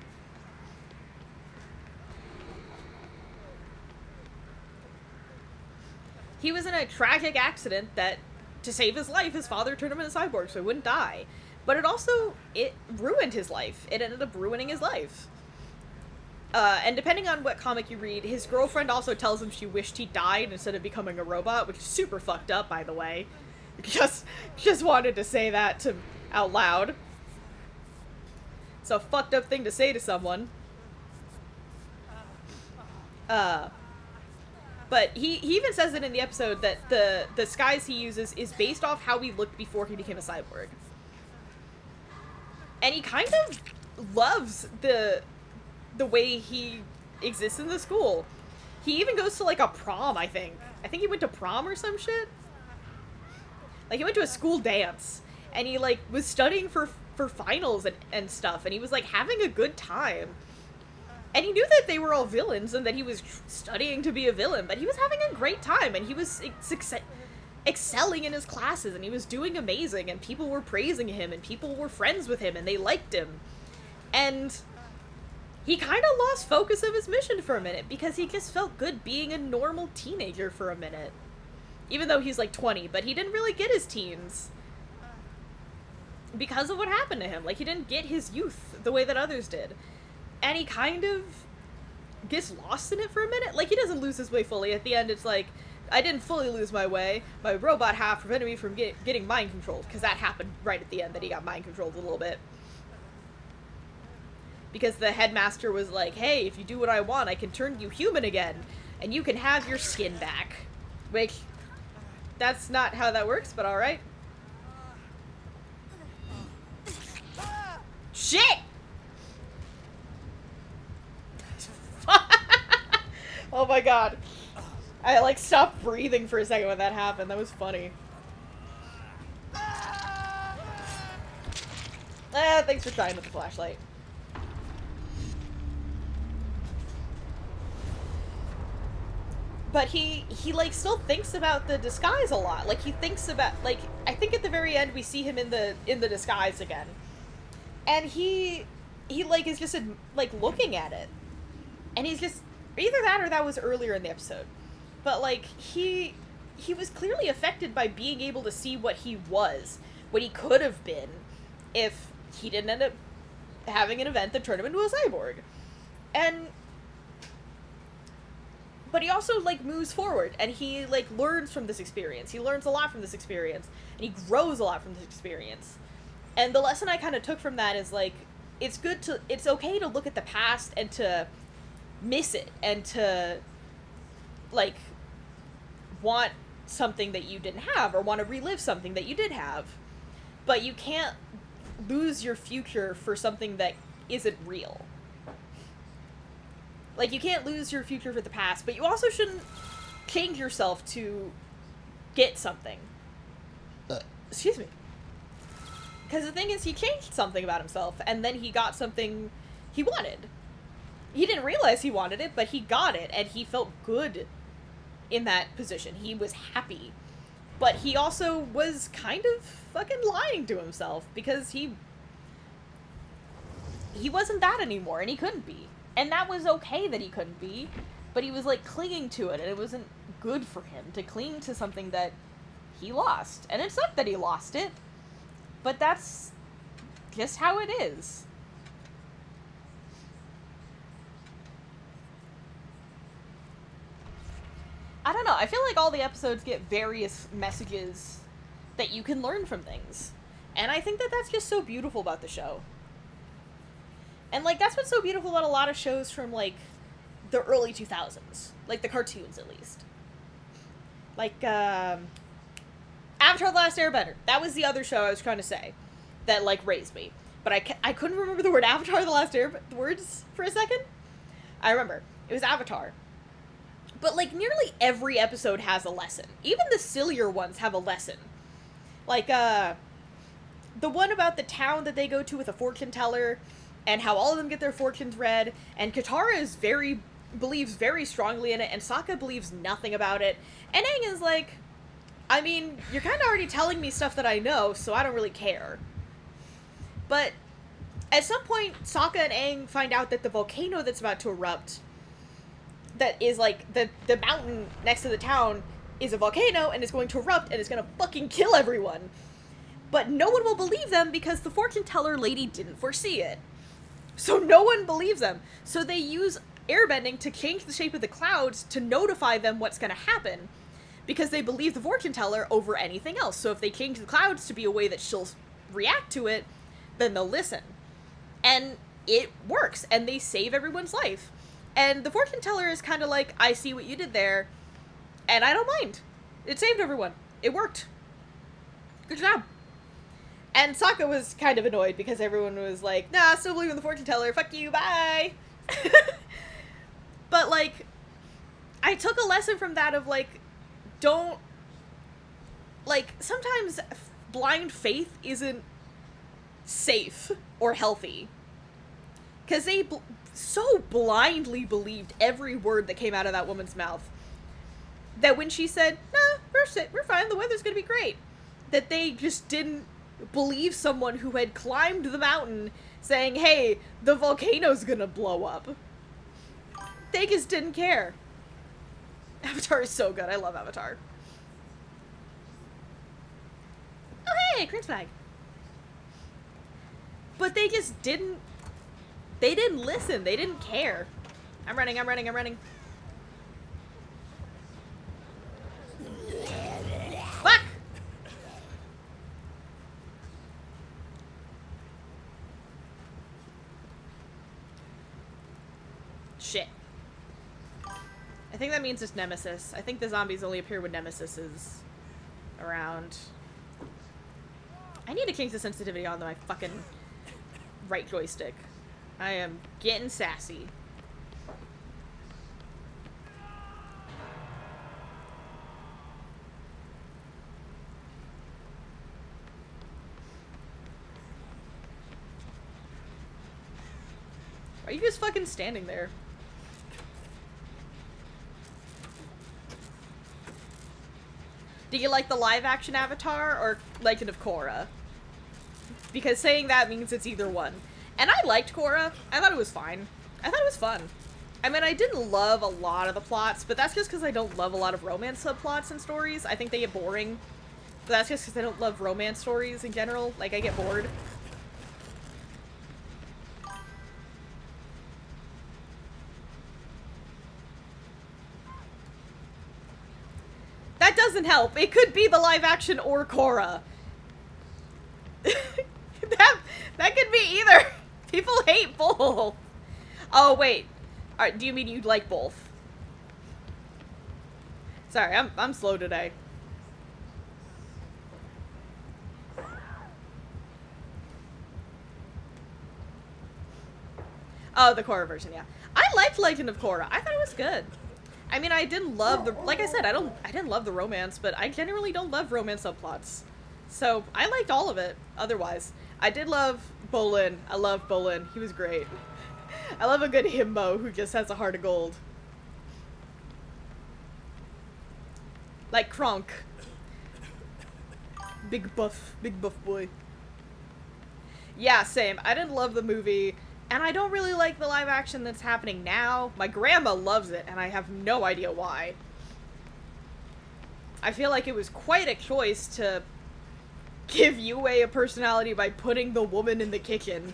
He was in a tragic accident that, to save his life, his father turned him into a cyborg so he wouldn't die. But it ruined his life. It ended up ruining his life. And depending on what comic you read, his girlfriend also tells him she wished he died instead of becoming a robot, which is super fucked up, by the way. Just wanted to say that out loud. It's a fucked up thing to say to someone. But he even says it in the episode that the disguise he uses is based off how he looked before he became a cyborg. And he kind of loves the way he exists in the school. He even goes to, like, a prom, I think. I think he went to prom or some shit. Like, he went to a school dance. and he, like, was studying for finals and stuff, and he was, like, having a good time. And he knew that they were all villains and that he was studying to be a villain, but he was having a great time, and he was excelling in his classes, and he was doing amazing, and people were praising him, and people were friends with him, and they liked him. And he kind of lost focus of his mission for a minute, because he just felt good being a normal teenager for a minute. Even though he's, like, 20, but he didn't really get his teens. Because of what happened to him. Like, he didn't get his youth the way that others did. And he kind of gets lost in it for a minute. Like, he doesn't lose his way fully. At the end, it's like, I didn't fully lose my way. My robot half prevented me from getting mind controlled. Because that happened right at the end, that he got mind controlled a little bit. Because the headmaster was like, hey, if you do what I want, I can turn you human again. And you can have your skin back. Which, that's not how that works, but alright. Shit! Oh my god. I, like, stopped breathing for a second when that happened. That was funny. Thanks for trying with the flashlight. But he like, still thinks about the disguise a lot. Like, he thinks about, like, I think at the very end we see him in the disguise again. And he like, is just, like, looking at it. And he's just, either that or that was earlier in the episode. But, like, he was clearly affected by being able to see what he was, what he could have been, if he didn't end up having an event that turned him into a cyborg. But he also, like, moves forward, and he, like, learns from this experience. He learns a lot from this experience, and he grows a lot from this experience. And the lesson I kind of took from that is, like, it's okay to look at the past and to miss it, and to, like, want something that you didn't have, or want to relive something that you did have. But you can't lose your future for something that isn't real. Like, you can't lose your future for the past, but you also shouldn't change yourself to get something. Excuse me. Because the thing is, he changed something about himself, and then he got something he wanted. He didn't realize he wanted it, but he got it, and he felt good in that position. He was happy. But he also was kind of fucking lying to himself, because he wasn't that anymore, and he couldn't be. And that was okay that he couldn't be, but he was, like, clinging to it, and it wasn't good for him to cling to something that he lost. And it sucked that he lost it, but that's just how it is. I don't know, I feel like all the episodes get various messages that you can learn from things. And I think that that's just so beautiful about the show. And, like, that's what's so beautiful about a lot of shows from, like, the early 2000s. Like, the cartoons, at least. Like, Avatar The Last Airbender. That was the other show I was trying to say that, like, raised me. But I couldn't remember the word Avatar The Last Airbender words for a second. I remember. It was Avatar. But, like, nearly every episode has a lesson. Even the sillier ones have a lesson. Like, the one about the town that they go to with a fortune teller, and how all of them get their fortunes read, and Katara believes very strongly in it, and Sokka believes nothing about it, and Aang is like, I mean, you're kind of already telling me stuff that I know, so I don't really care. But at some point, Sokka and Aang find out that the volcano that's about to erupt, that is, like, the mountain next to the town, is a volcano, and it's going to erupt, and it's going to fucking kill everyone. But no one will believe them, because the fortune teller lady didn't foresee it. So no one believes them. So they use airbending to change the shape of the clouds to notify them what's going to happen. Because they believe the fortune teller over anything else. So if they change the clouds to be a way that she'll react to it, then they'll listen. And it works. And they save everyone's life. And the fortune teller is kind of like, I see what you did there. And I don't mind. It saved everyone. It worked. Good job. And Sokka was kind of annoyed because everyone was like, nah, still believe in the fortune teller, fuck you, bye! But, like, I took a lesson from that of, like, don't, like, sometimes blind faith isn't safe or healthy. Because they so blindly believed every word that came out of that woman's mouth that when she said, "Nah, we're fine, the weather's gonna be great," that they just didn't believe someone who had climbed the mountain saying, "Hey, the volcano's gonna blow up." They just didn't care. Avatar is so good. I love Avatar. Oh, hey, cringe flag. But they just didn't... They didn't listen. They didn't care. I'm running. Fuck! Shit. I think that means it's Nemesis. I think the zombies only appear when Nemesis is around. I need to change the sensitivity on my fucking right joystick. I am getting sassy. Are you just fucking standing there? Do you like the live-action Avatar or Legend of Korra? Because saying that means it's either one. And I liked Korra. I thought it was fine. I thought it was fun. I mean, I didn't love a lot of the plots, but that's just because I don't love a lot of romance subplots and stories. I think they get boring. But that's just because I don't love romance stories in general. Like, I get bored. That doesn't help. It could be the live action or Korra. that could be either. People hate both. Oh, wait. Alright, do you mean you'd like both? Sorry, I'm slow today. Oh, the Korra version, yeah. I liked Legend of Korra. I thought it was good. I mean, I didn't love the... Like I said, I didn't love the romance, but I generally don't love romance subplots. So, I liked all of it, otherwise. I did love Bolin. I love Bolin. He was great. I love a good himbo who just has a heart of gold. Like Kronk. Big buff boy. Yeah, same. I didn't love the movie... And I don't really like the live action that's happening now. My grandma loves it, and I have no idea why. I feel like it was quite a choice to give Yue a personality by putting the woman in the kitchen.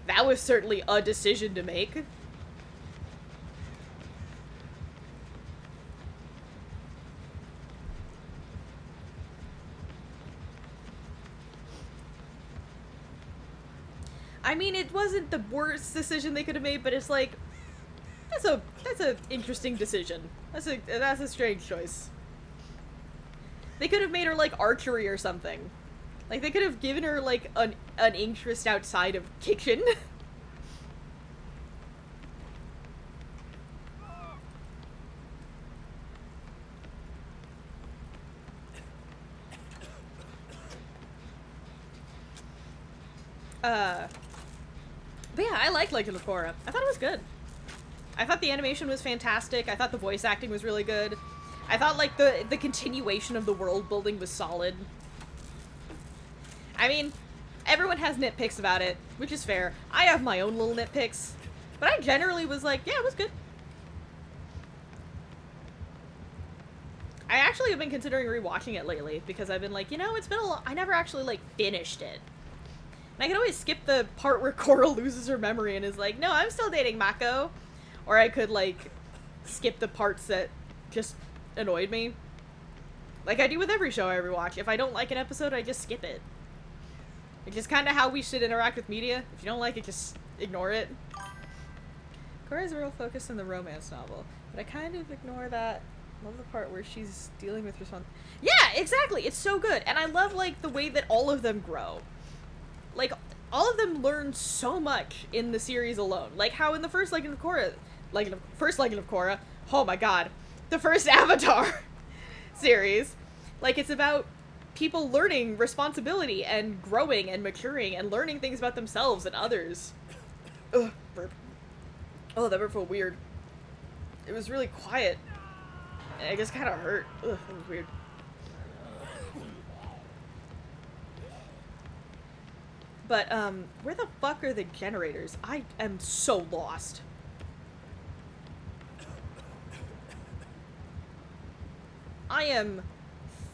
That was certainly a decision to make. I mean, it wasn't the worst decision they could have made, but it's like, that's a interesting decision. That's a strange choice. They could have made her like archery or something. Like they could have given her like an interest outside of kitchen. But yeah, I like Legend of Korra. I thought it was good. I thought the animation was fantastic. I thought the voice acting was really good. I thought, like, the continuation of the world building was solid. I mean, everyone has nitpicks about it, which is fair. I have my own little nitpicks. But I generally was like, yeah, it was good. I actually have been considering rewatching it lately, because I've been like, you know, it's been a lot. I never actually, like, finished it. And I could always skip the part where Korra loses her memory and is like, no, I'm still dating Mako. Or I could, like, skip the parts that just annoyed me. Like I do with every show I rewatch. If I don't like an episode, I just skip it. It's just kind of how we should interact with media. If you don't like it, just ignore it. Korra's real focus in the romance novel. But I kind of ignore that. I love the part where she's dealing with Yeah, exactly! It's so good! And I love, like, the way that all of them grow. Like, all of them learn so much in the series alone. Like how in the first Legend of Korra, oh my god, the first Avatar series, like it's about people learning responsibility and growing and maturing and learning things about themselves and others. Ugh, burp. Oh, that burp felt weird. It was really quiet. And it just kind of hurt. Ugh, that was weird. But, where the fuck are the generators? I am so lost. I am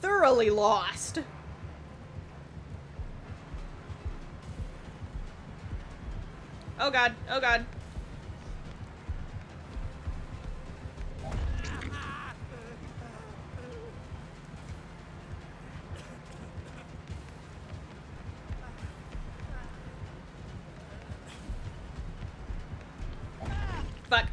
thoroughly lost. Oh god, oh god. Fuck.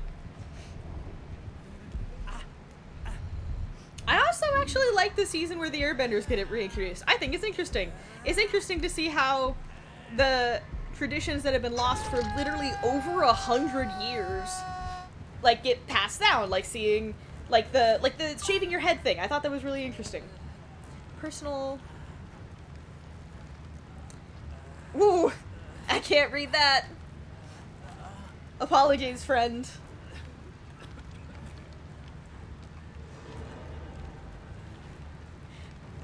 I also actually like the season where the airbenders get reintroduced. I think it's interesting. It's interesting to see how the traditions that have been lost for literally over 100 years, like, get passed down. Like seeing, like the shaving your head thing. I thought that was really interesting. Personal. Ooh, I can't read that. Apologies, friend.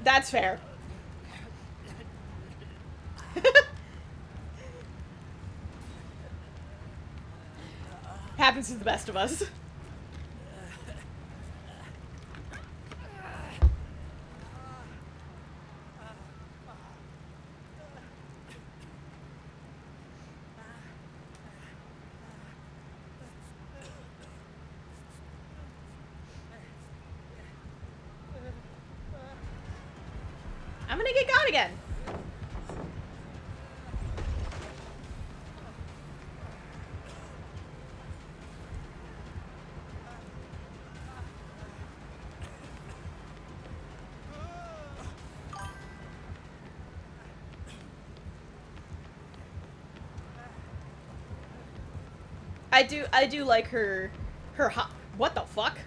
That's fair. Happens to the best of us. I'm gonna get gone again. I do like her hot. What the fuck?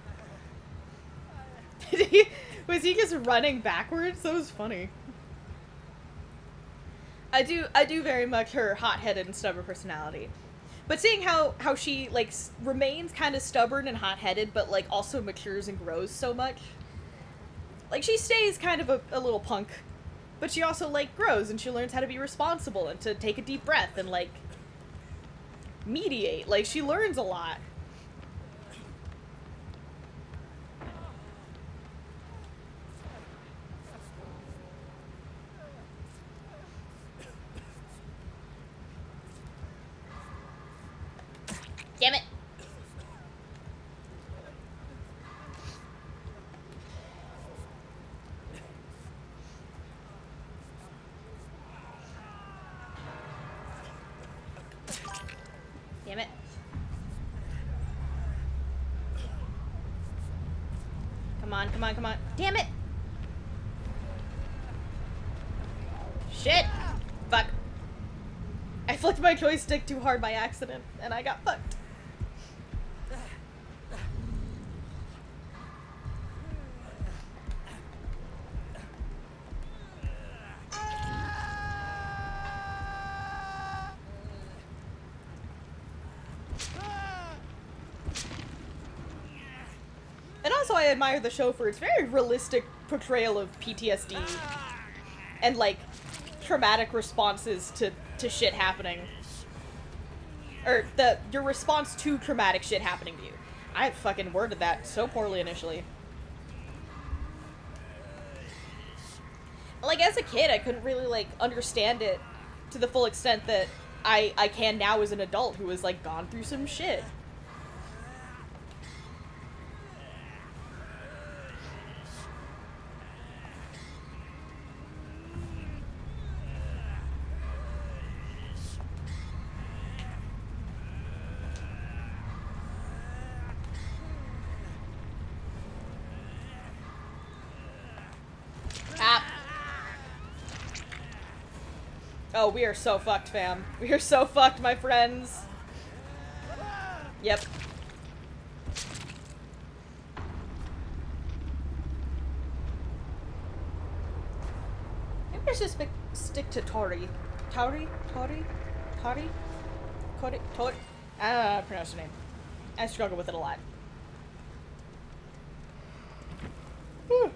Was he just running backwards? That was funny. I do very much her hot-headed and stubborn personality. But seeing how she, like, remains kind of stubborn and hot-headed, but, like, also matures and grows so much. Like, she stays kind of a little punk, but she also, like, grows, and she learns how to be responsible and to take a deep breath and, like, mediate. Like, she learns a lot. Damn it. Damn it. Come on, come on, come on. Damn it! Shit! Fuck. I flicked my joystick too hard by accident, and I got fucked. And also I admire the show for its very realistic portrayal of PTSD and, like, traumatic responses to shit happening. Or your response to traumatic shit happening to you. I fucking worded that so poorly initially. Like, as a kid, I couldn't really, like, understand it to the full extent that I can now as an adult who has, like, gone through some shit. Oh, we are so fucked, fam. We are so fucked, my friends. Yep. Let's just stick to Tori. Tori? Tori? Tori? Tori? Tori? I don't know how to pronounce her name. I struggle with it a lot. Whew.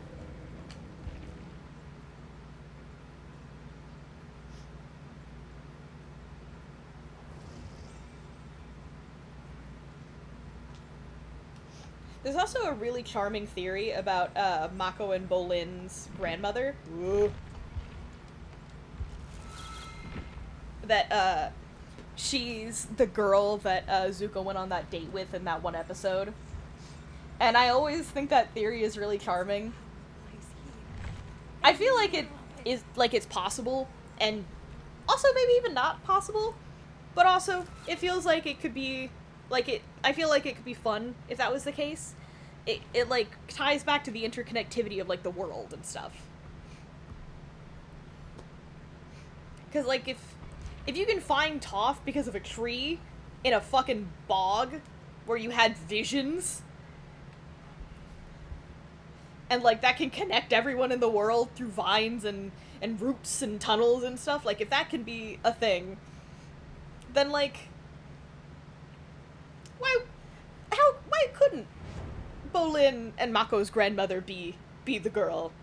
There's also a really charming theory about Mako and Bolin's grandmother. Ooh. That she's the girl that Zuko went on that date with in that one episode. And I always think that theory is really charming. I feel like it is, like, it's possible, and also maybe even not possible, but also it feels like it could be, like, I feel like it could be fun if that was the case. It like, ties back to the interconnectivity of, like, the world and stuff. Because, like, if you can find Toph because of a tree in a fucking bog where you had visions, and, like, that can connect everyone in the world through vines and roots and tunnels and stuff, like, if that can be a thing, then, like, why couldn't Bolin and Mako's grandmother be the girl?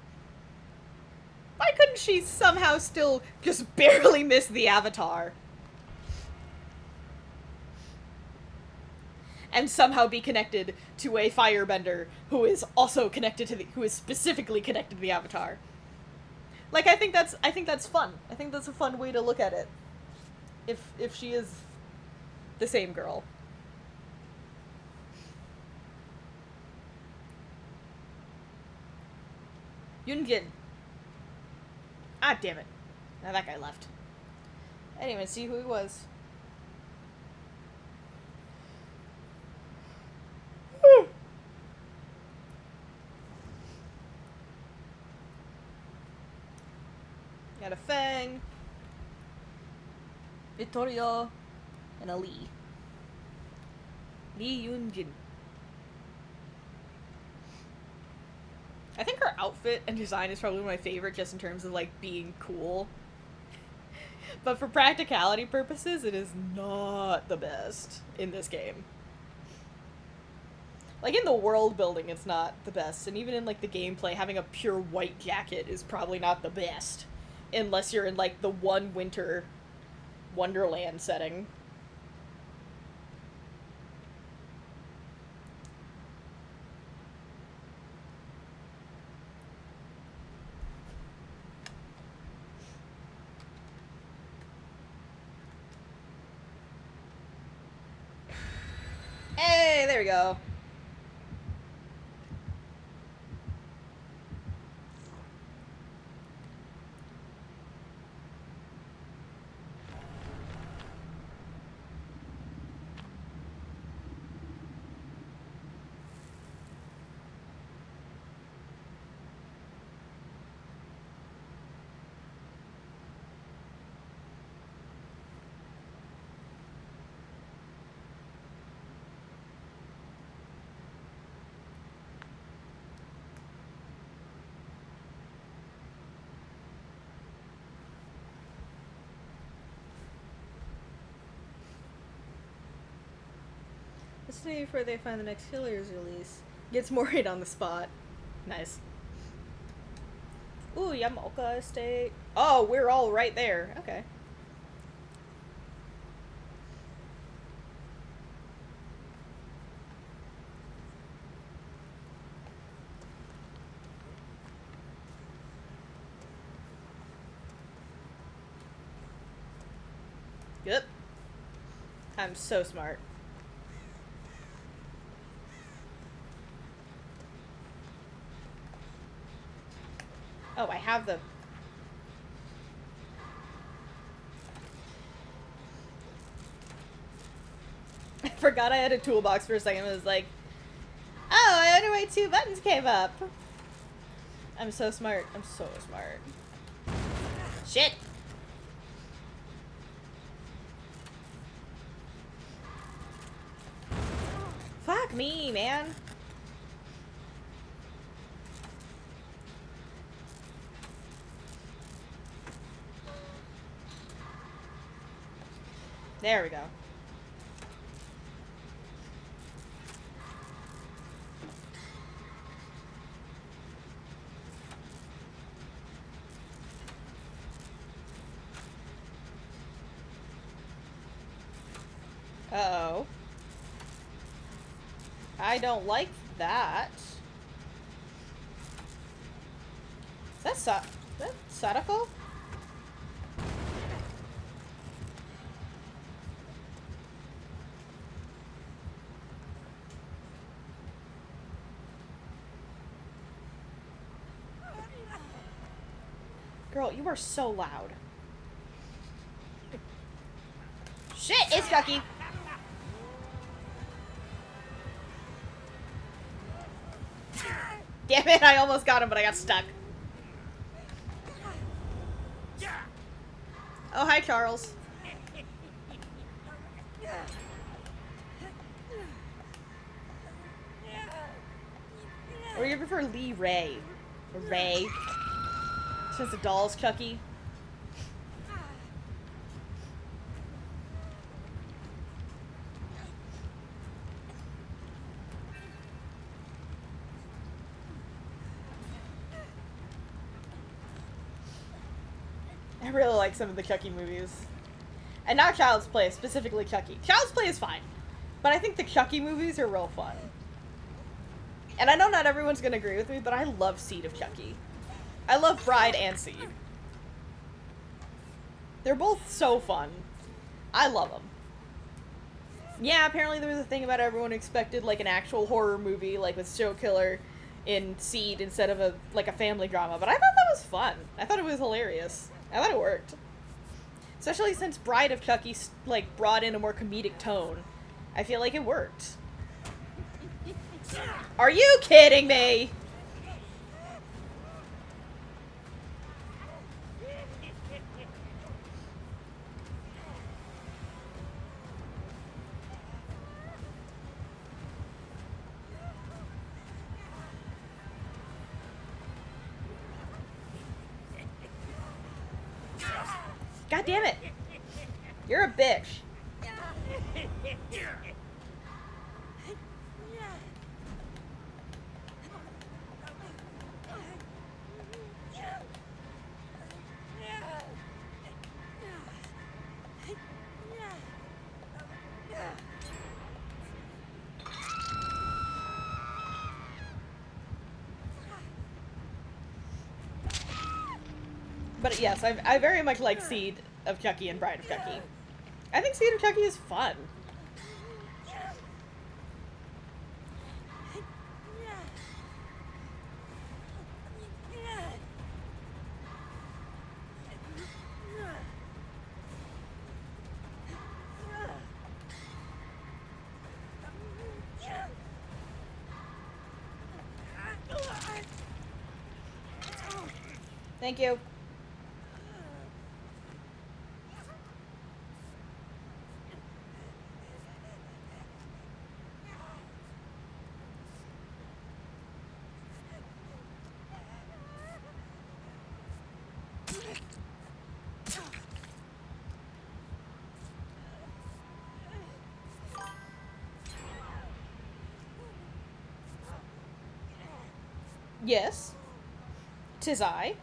Why couldn't she somehow still just barely miss the Avatar? And somehow be connected to a firebender who is also connected to who is specifically connected to the Avatar. Like, I think that's fun. I think that's a fun way to look at it. If she is the same girl. Yunjin. Ah, damn it. Now that guy left. I didn't even see who he was. Got a Fang, Vittorio, and a Lee. Lee Yunjin. I think her outfit and design is probably my favorite just in terms of, like, being cool. But for practicality purposes, it is not the best in this game. Like, in the world building, it's not the best. And even in, like, the gameplay, having a pure white jacket is probably not the best. Unless you're in, like, the one winter Wonderland setting. Hey, there we go. Let's see before they find the next killer's release. Gets more hit on the spot. Nice. Ooh, Yamaoka Estate. Oh, we're all right there. Okay. Yep. I'm so smart. Oh, I have the... I forgot I had a toolbox for a second. It was like, oh, I wonder why 2 buttons came up. I'm so smart. I'm so smart. Shit! Fuck me, man. There we go. Uh-oh. I don't like that. Is that Sadako? Girl, you are so loud. Shit, it's Ducky. Damn it, I almost got him, but I got stuck. Oh, hi, Charles. Or you prefer Lee Ray? Or Ray? Since the doll's Chucky. I really like some of the Chucky movies. And not Child's Play, specifically Chucky. Child's Play is fine. But I think the Chucky movies are real fun. And I know not everyone's gonna agree with me, but I love Seed of Chucky. I love Bride and Seed. They're both so fun. I love them. Yeah, apparently there was a thing about everyone expected like an actual horror movie, like with serial killer in Seed instead of a family drama. But I thought that was fun. I thought it was hilarious. I thought it worked. Especially since Bride of Chucky like brought in a more comedic tone. I feel like it worked. Are you kidding me? God damn it. You're a bitch. But yes, I very much like Seed of Chucky and Bride of Chucky. I think Seed of Chucky is fun. Thank you. Yes. 'Tis I.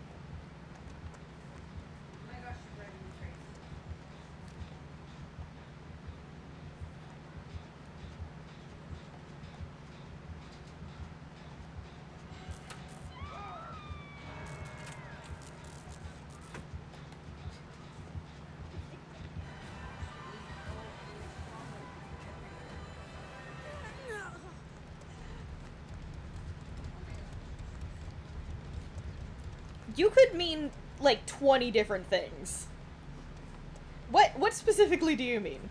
You could mean like 20 different things. What specifically do you mean?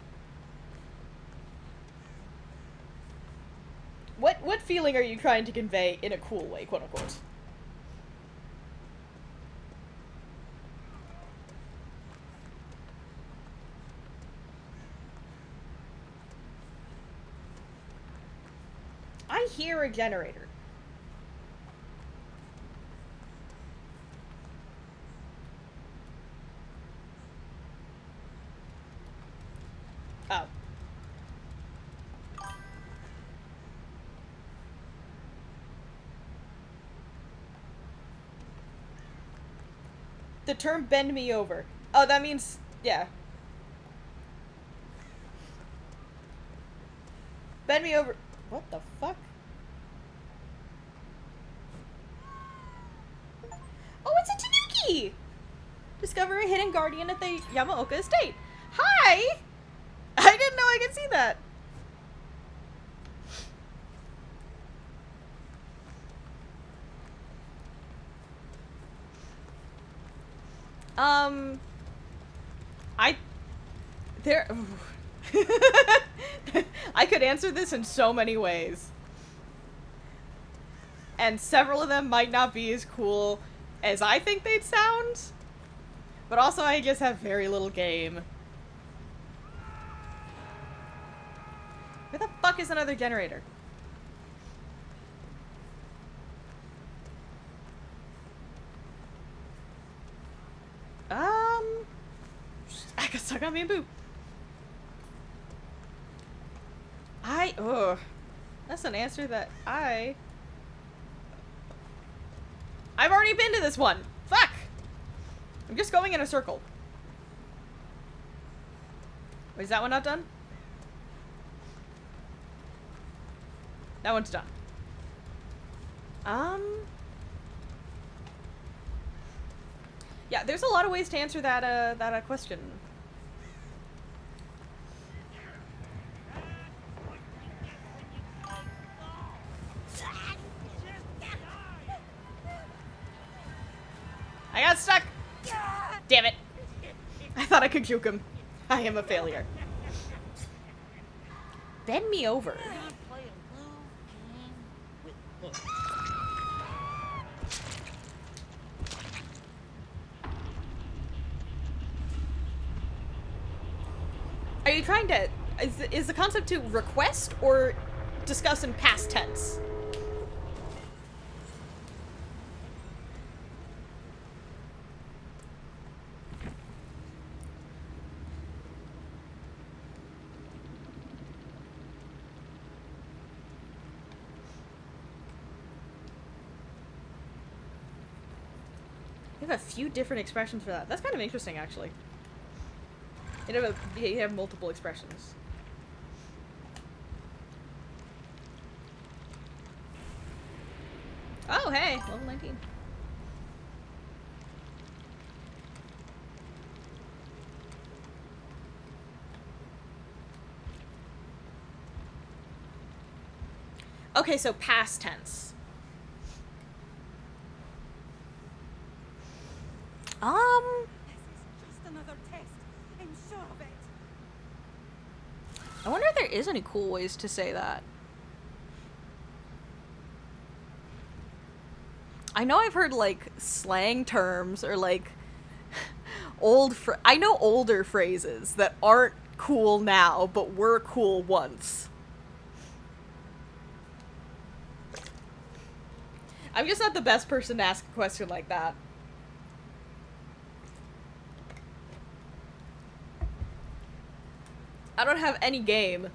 What feeling are you trying to convey in a cool way, quote unquote? I hear a generator. The term bend me over. Oh, that means, yeah. Bend me over. What the fuck? Oh, it's a Tanuki! Discover a hidden guardian at the Yamaoka estate. Hi! I didn't know I could see that. There... I could answer this in so many ways. And several of them might not be as cool as I think they'd sound. But also, I just have very little game. Where the fuck is another generator? I got stuck on me and Boo. Ugh. That's an answer that I've already been to this one. Fuck! I'm just going in a circle. Wait, is that one not done? That one's done. Yeah, there's a lot of ways to answer that question. I got stuck! Damn it! I thought I could juke him. I am a failure. Bend me over. Are you trying to... Is the concept to request or discuss in past tense? You have a few different expressions for that. That's kind of interesting, actually. You have multiple expressions. Oh, hey! Level 19. Okay, so past tense. This is just another test. I'm sure of it. I wonder if there is any cool ways to say that. I know I've heard, like, slang terms or, like, I know older phrases that aren't cool now, but were cool once. I'm just not the best person to ask a question like that. I don't have any game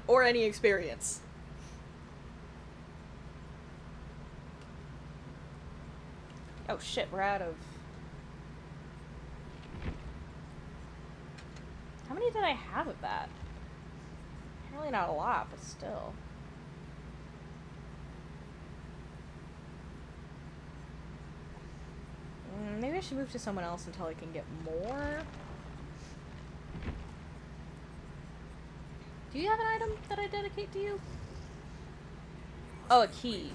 or any experience. Oh shit, we're out of... How many did I have of that? Apparently not a lot, but still. Maybe I should move to someone else until I can get more. Do you have an item that I dedicate to you? Oh, a key.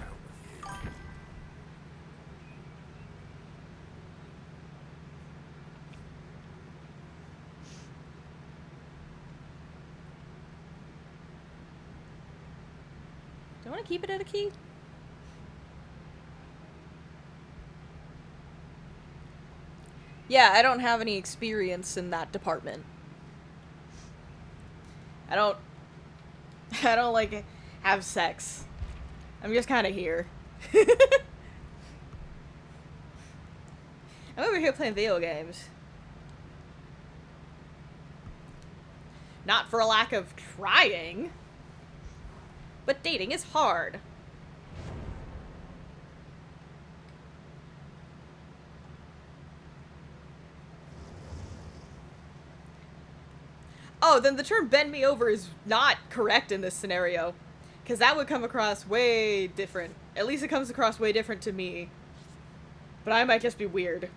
Do I want to keep it at a key? Yeah, I don't have any experience in that department. I don't like have sex. I'm just kind of here. I'm over here playing video games. Not for a lack of trying. But dating is hard. Oh, then the term bend me over is not correct in this scenario. Because that would come across way different. At least it comes across way different to me. But I might just be weird.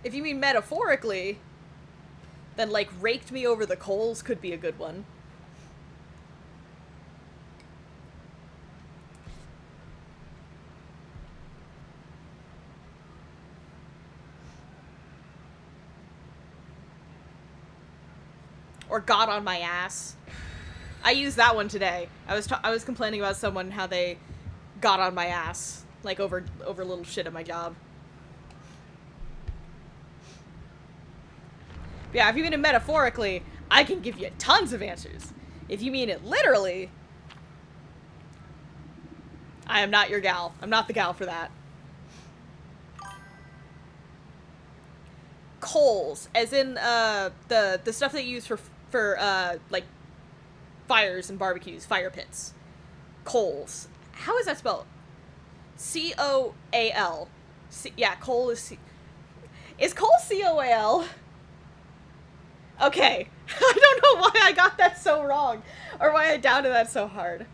If you mean metaphorically, then like raked me over the coals could be a good one. Or got on my ass. I used that one today. I was complaining about someone how they got on my ass, like over little shit at my job. But yeah, if you mean it metaphorically, I can give you tons of answers. If you mean it literally, I am not your gal. I'm not the gal for that. Coals, as in the stuff that you use for like fires and barbecues, fire pits. Coals. How is that spelled? C-O-A-L. Yeah, coal is Is coal C-O-A-L? Okay. I don't know why I got that so wrong, or why I doubted that so hard.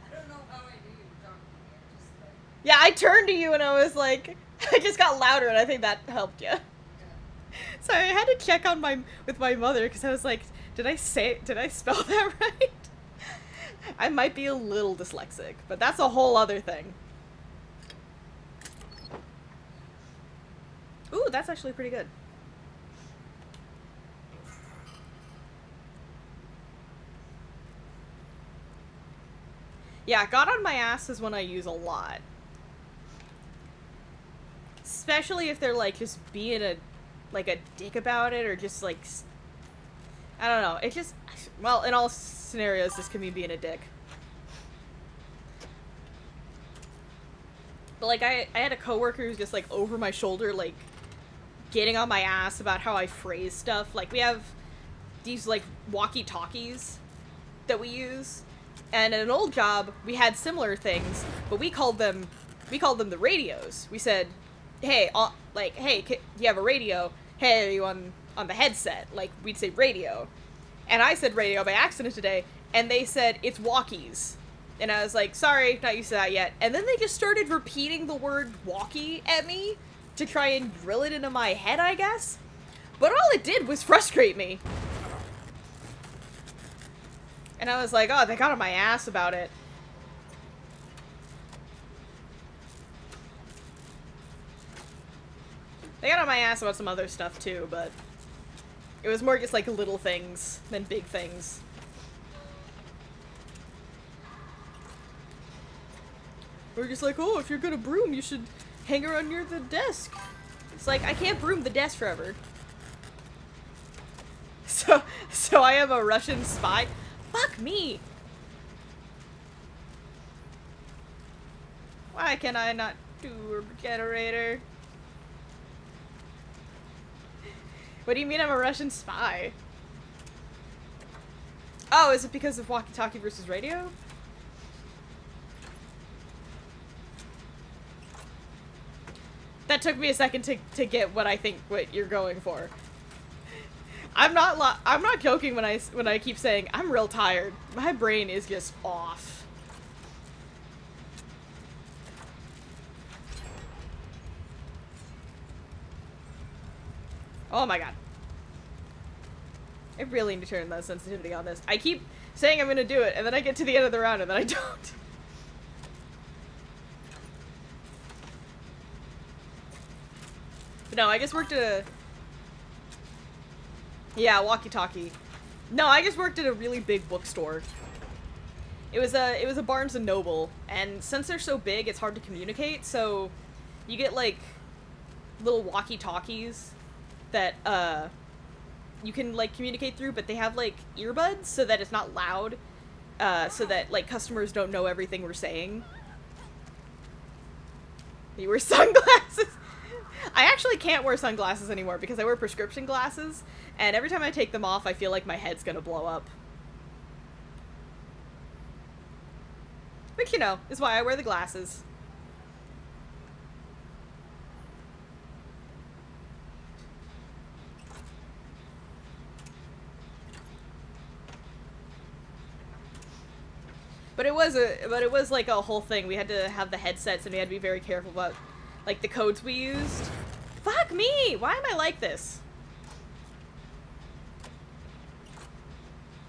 I don't know how I knew you were talking to me. Just like, Yeah, I turned to you and I was like, I just got louder, and I think that helped you. So I had to check on with my mother because I was like, did I spell that right? I might be a little dyslexic, but that's a whole other thing. Ooh, that's actually pretty good. Yeah, got on my ass is one I use a lot. Especially if they're like just being a dick about it, or just like, I don't know. It just, well, in all scenarios, this can mean being a dick. But like, I had a coworker who's just like over my shoulder, like getting on my ass about how I phrase stuff. Like, we have these like walkie-talkies that we use, and at an old job we had similar things, but we called them the radios. We said, hey, hey, do you have a radio? Hey, are you on the headset? Like, we'd say radio. And I said radio by accident today, and they said, it's walkies. And I was like, sorry, not used to that yet. And then they just started repeating the word walkie at me to try and drill it into my head, I guess. But all it did was frustrate me. And I was like, oh, they got on my ass about it. They got on my ass about some other stuff too, but it was more just like little things than big things. We're just like, oh, if you're gonna broom, you should hang around near the desk. It's like, I can't broom the desk forever. So I am a Russian spy? Fuck me! Why can I not do a generator? What do you mean I'm a Russian spy? Oh, is it because of walkie-talkie versus radio? That took me a second to get what you're going for. I'm not joking when I keep saying I'm real tired. My brain is just off. Oh my god. I really need to turn the sensitivity on this. I keep saying I'm gonna do it, and then I get to the end of the round, and then I don't. But no, I just worked at a... Yeah, walkie-talkie. No, I just worked at a really big bookstore. It was a Barnes & Noble, and since they're so big, it's hard to communicate, so you get, like, little walkie-talkies that, you can, like, communicate through, but they have, like, earbuds so that it's not loud, so that, like, customers don't know everything we're saying. You wear sunglasses? I actually can't wear sunglasses anymore because I wear prescription glasses, and every time I take them off, I feel like my head's gonna blow up. Which, you know, is why I wear the glasses. But it was like a whole thing. We had to have the headsets and we had to be very careful about like the codes we used. Fuck me! Why am I like this?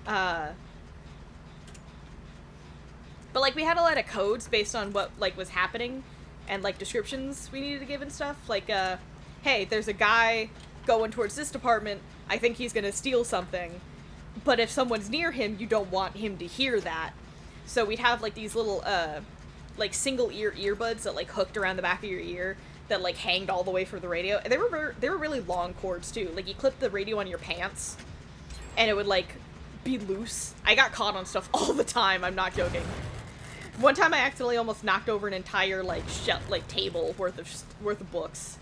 But like we had a lot of codes based on what like was happening and like descriptions we needed to give and stuff. Like hey, there's a guy going towards this department. I think he's gonna steal something. But if someone's near him, you don't want him to hear that. So we'd have like these little like single ear earbuds that like hooked around the back of your ear that like hanged all the way for the radio. And they were really long cords too. Like you clipped the radio on your pants and it would like be loose. I got caught on stuff all the time. I'm not joking. One time I accidentally almost knocked over an entire like table worth of books.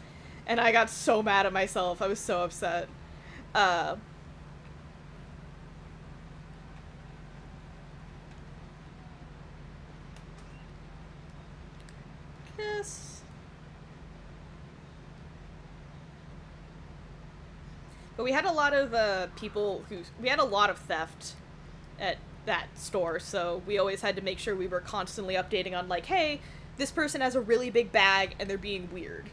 And I got so mad at myself. I was so upset. Yes. But we had a lot of we had a lot of theft at that store, so we always had to make sure we were constantly updating on like, hey, this person has a really big bag and they're being weird.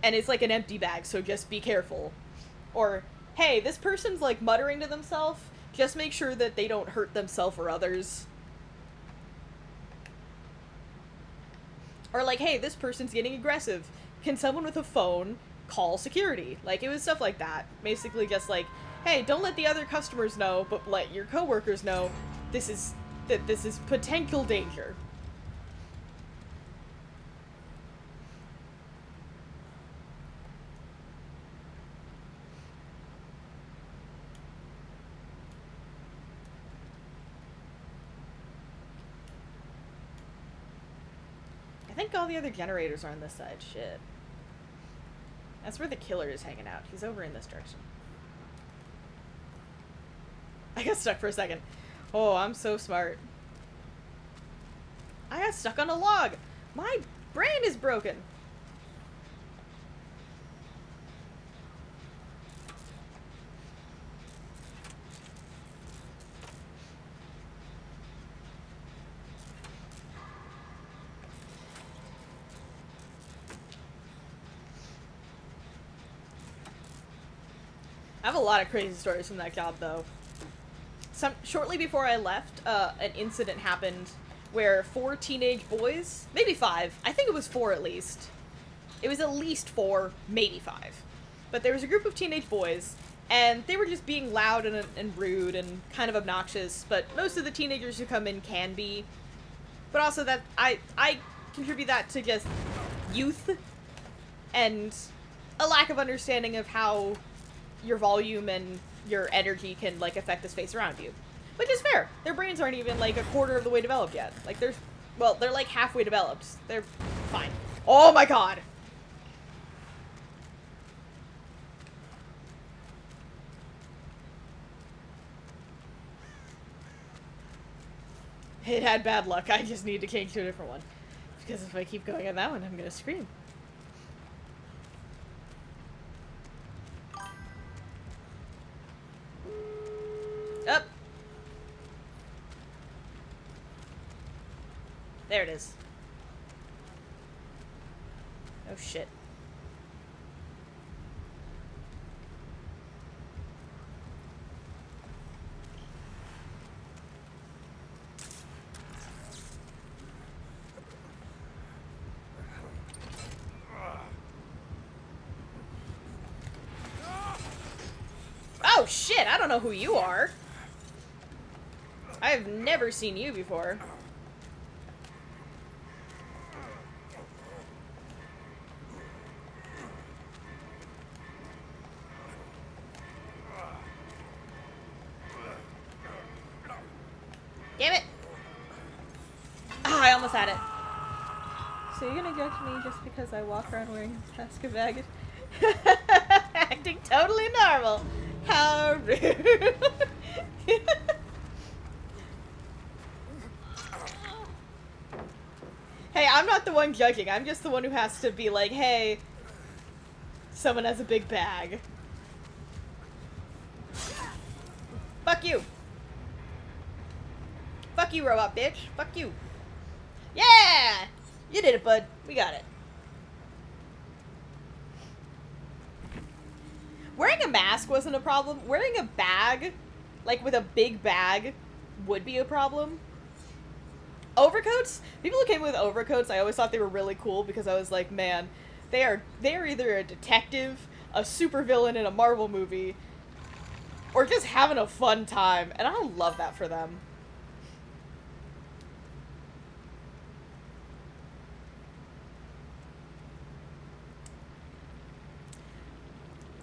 And it's like an empty bag, so just be careful. Or, hey, this person's like muttering to themselves, just make sure that they don't hurt themselves or others. Or like, hey, this person's getting aggressive. Can someone with a phone call security? Like, it was stuff like that. Basically just like, hey, don't let the other customers know, but let your coworkers know this is potential danger. I think all the other generators are on this side. Shit. That's where the killer is hanging out. He's over in this direction. I got stuck for a second. Oh, I'm so smart. I got stuck on a log. My brain is broken. I have a lot of crazy stories from that job, though. Shortly before I left, an incident happened where 4 teenage boys, maybe 5, I think it was 4 at least. It was at least 4, maybe 5. But there was a group of teenage boys, and they were just being loud and rude and kind of obnoxious, but most of the teenagers who come in can be. But also that, I contribute that to just youth and a lack of understanding of how your volume and your energy can, like, affect the space around you. Which is fair. Their brains aren't even, like, a quarter of the way developed yet. Like, they're, like, halfway developed. They're fine. Oh my god! It had bad luck. I just need to change to a different one. Because if I keep going on that one, I'm gonna scream. Up. There it is. Oh shit. Oh shit, I don't know who you are. I have never seen you before. Damn it! Ah, I almost had it. So you're gonna judge me just because I walk around wearing a mask of baggage? Acting totally normal. How rude. Hey, I'm not the one judging. I'm just the one who has to be like, hey, someone has a big bag. Fuck you. Fuck you, robot bitch. Fuck you. Yeah! You did it, bud. We got it. Wearing a mask wasn't a problem. Wearing a bag, like with a big bag, would be a problem. Overcoats? People who came with overcoats, I always thought they were really cool because I was like, man, they are either a detective, a supervillain in a Marvel movie, or just having a fun time, and I love that for them.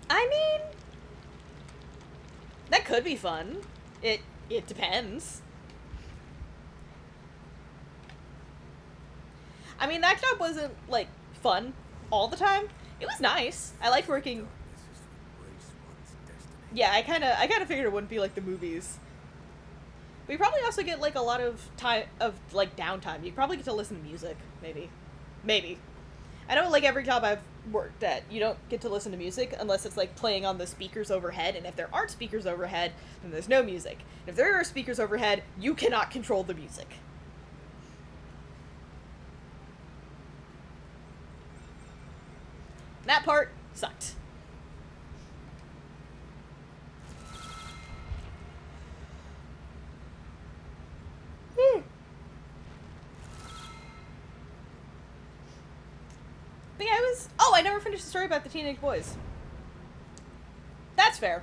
I mean, that could be fun. It depends. I mean, that job wasn't, like, fun all the time. It was nice. I liked working... Yeah, I kind of figured it wouldn't be like the movies. We probably also get, like, a lot of time, of, like, downtime. You probably get to listen to music, maybe. Maybe. I know, like, every job I've worked at, you don't get to listen to music unless it's, like, playing on the speakers overhead, and if there aren't speakers overhead, then there's no music. And if there are speakers overhead, you cannot control the music. That part sucked. But yeah, it was... Oh, I never finished the story about the teenage boys. That's fair.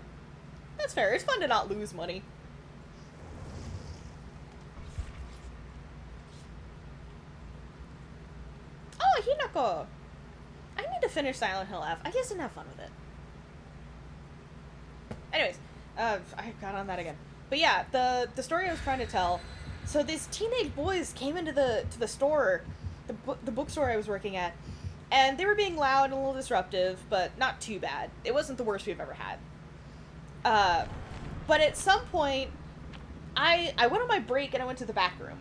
That's fair. It's fun to not lose money. Oh, Hinako! I need to finish Silent Hill F. I just didn't have fun with it. Anyways, I got on that again. But yeah, the story I was trying to tell. So these teenage boys came into the store, the bookstore I was working at, and they were being loud and a little disruptive, but not too bad. It wasn't the worst we've ever had. But at some point, I went on my break and I went to the back room,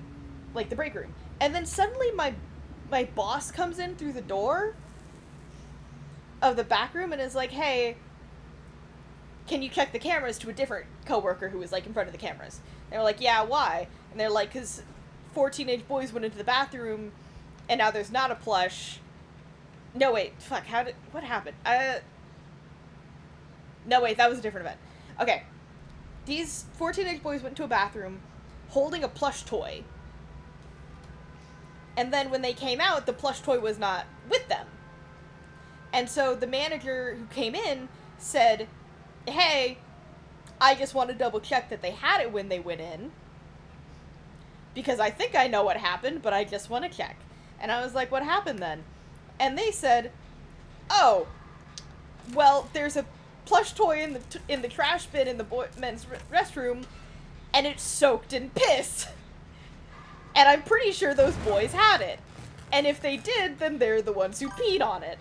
like the break room, and then suddenly my boss comes in through the door of the back room and is like, hey, can you check the cameras, to a different coworker who was, like, in front of the cameras. And they're like, yeah, why? And they're like, because 4 teenage boys went into the bathroom, and now there's not a plush. No, wait, fuck, what happened? No, wait, that was a different event. Okay. These 4 teenage boys went into a bathroom holding a plush toy. And then when they came out, the plush toy was not with them. And so the manager who came in said, hey, I just want to double check that they had it when they went in, because I think I know what happened, but I just want to check. And I was like, what happened then? And they said, oh, well, there's a plush toy in the trash bin in the men's restroom, and it's soaked in piss. And I'm pretty sure those boys had it. And if they did, then they're the ones who peed on it.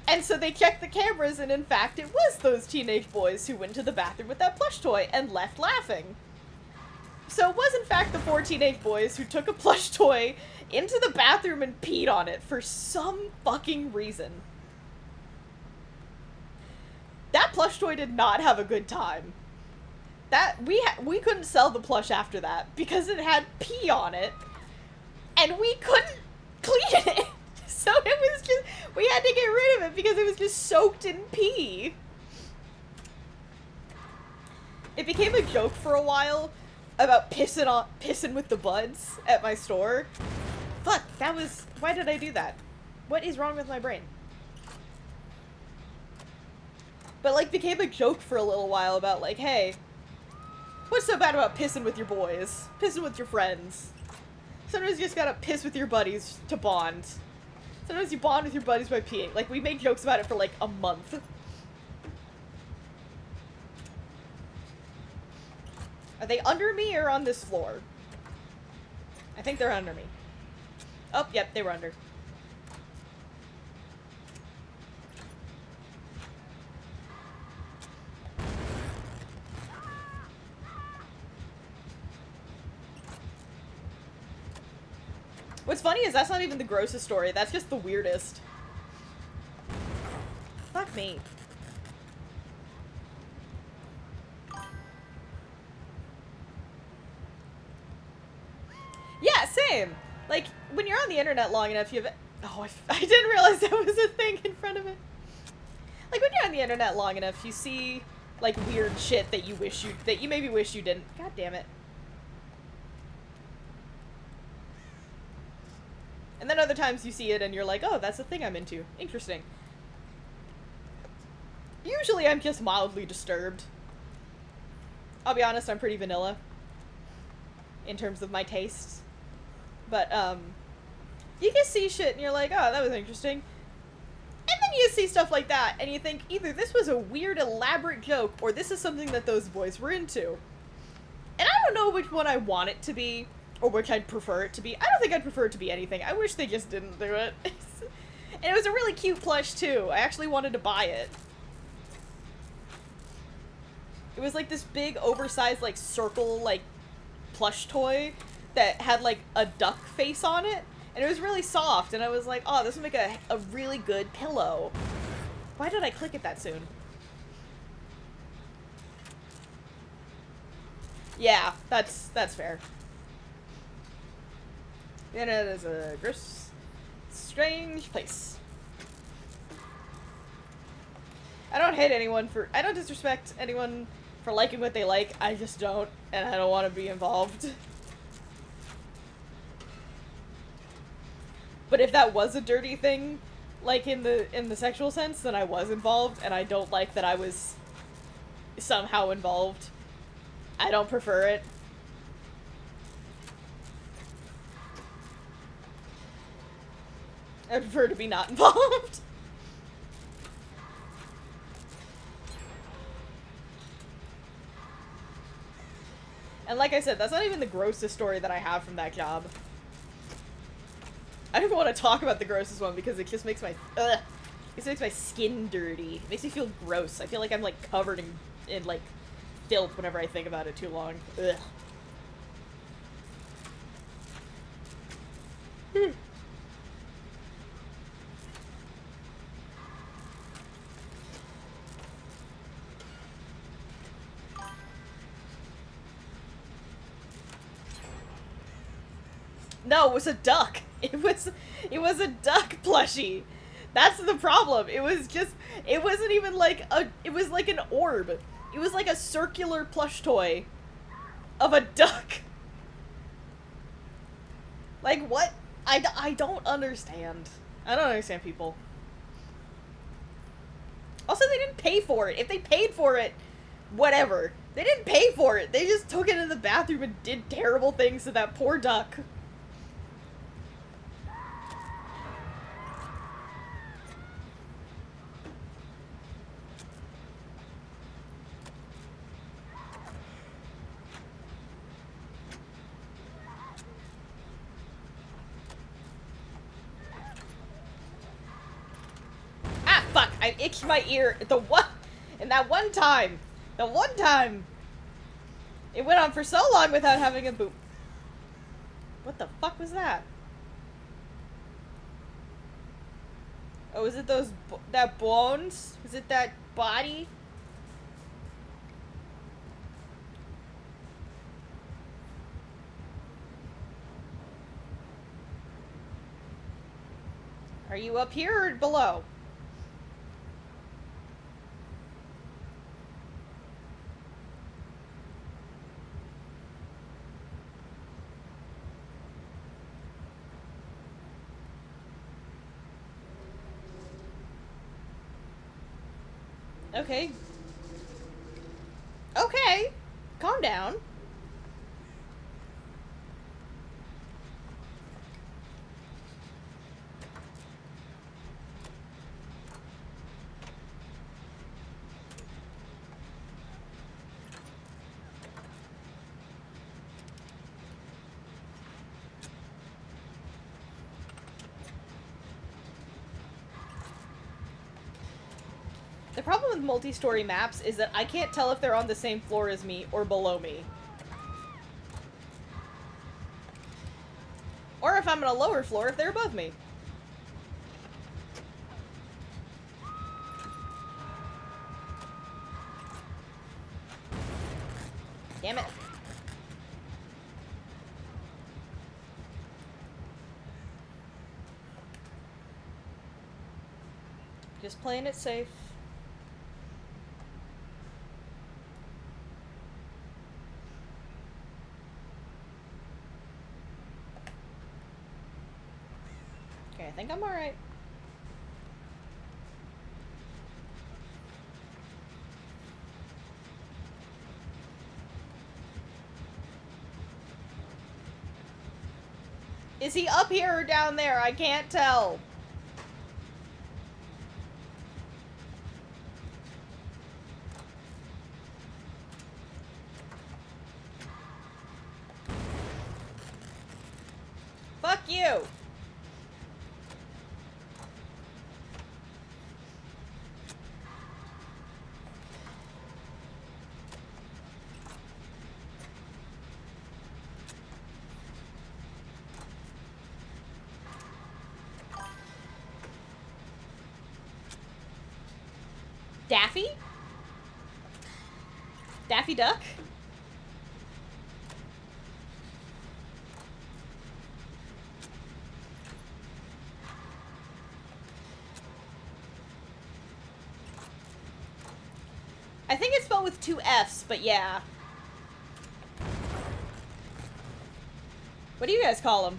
And so they checked the cameras, and in fact, it was those teenage boys who went to the bathroom with that plush toy and left laughing. So it was, in fact, the 4 teenage boys who took a plush toy into the bathroom and peed on it for some fucking reason. That plush toy did not have a good time. We couldn't sell the plush after that because it had pee on it, and we couldn't clean it. So it was just, we had to get rid of it because it was just soaked in pee. It became a joke for a while about pissing with the buds at my store. Fuck, why did I do that? What is wrong with my brain? But, like, became a joke for a little while about, like, hey, what's so bad about pissing with your boys? Pissing with your friends? Sometimes you just gotta piss with your buddies to bond. Sometimes you bond with your buddies by peeing. Like, we made jokes about it for, like, a month. Are they under me or on this floor? I think they're under me. Oh, yep, they were under. What's funny is that's not even the grossest story, that's just the weirdest. Fuck me. same. Like, when you're on the internet long enough, you have... Oh, I didn't realize that was a thing in front of it. Like, when you're on the internet long enough, you see, like, weird shit that you maybe wish you didn't. God damn it. And then other times you see it and you're like, oh, that's the thing I'm into. Interesting. Usually I'm just mildly disturbed. I'll be honest, I'm pretty vanilla in terms of my tastes. But, you can see shit and you're like, oh, that was interesting. And then you see stuff like that and you think either this was a weird, elaborate joke or this is something that those boys were into. And I don't know which one I want it to be or which I'd prefer it to be. I don't think I'd prefer it to be anything. I wish they just didn't do it. And it was a really cute plush, too. I actually wanted to buy it. It was like this big, oversized, like, circle, like, plush toy that had, like, a duck face on it. And it was really soft, and I was like, oh, this would make a really good pillow. Why did I click it that soon? Yeah, that's fair. The internet is a gross, strange place. I don't hate anyone I don't disrespect anyone for liking what they like, I just don't, and I don't want to be involved. But if that was a dirty thing, like in the sexual sense, then I was involved, and I don't like that I was somehow involved. I don't prefer it. I prefer to be not involved. And like I said, that's not even the grossest story that I have from that job. I don't even want to talk about the grossest one because it just makes my it just makes my skin dirty. It makes me feel gross. I feel like I'm like covered in like filth whenever I think about it too long. Ugh. No, it was a duck. It was a duck plushie. That's the problem. It wasn't even like it was like an orb. It was like a circular plush toy of a duck. Like, what? I don't understand. I don't understand people. Also, they didn't pay for it. If they paid for it, whatever. They didn't pay for it. They just took it in the bathroom and did terrible things to that poor duck. Fuck, I itched my ear in that one time. The one time. It went on for so long without having a boop. What the fuck was that? Oh, is it that bones? Is it that body? Are you up here or below? Okay. Okay. Calm down. The problem with multi-story maps is that I can't tell if they're on the same floor as me or below me. Or if I'm on a lower floor, if they're above me. Damn it. Just playing it safe. Okay, I think I'm alright. Is he up here or down there? I can't tell. Fuck you! Daffy? Daffy Duck? I think it's spelled with 2 F's, but yeah. What do you guys call him?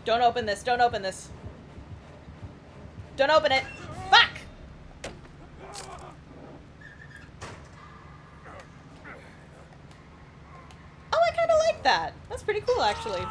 Don't open this. Don't open this. Don't open it. Fuck! Oh, I kind of like that. That's pretty cool, actually.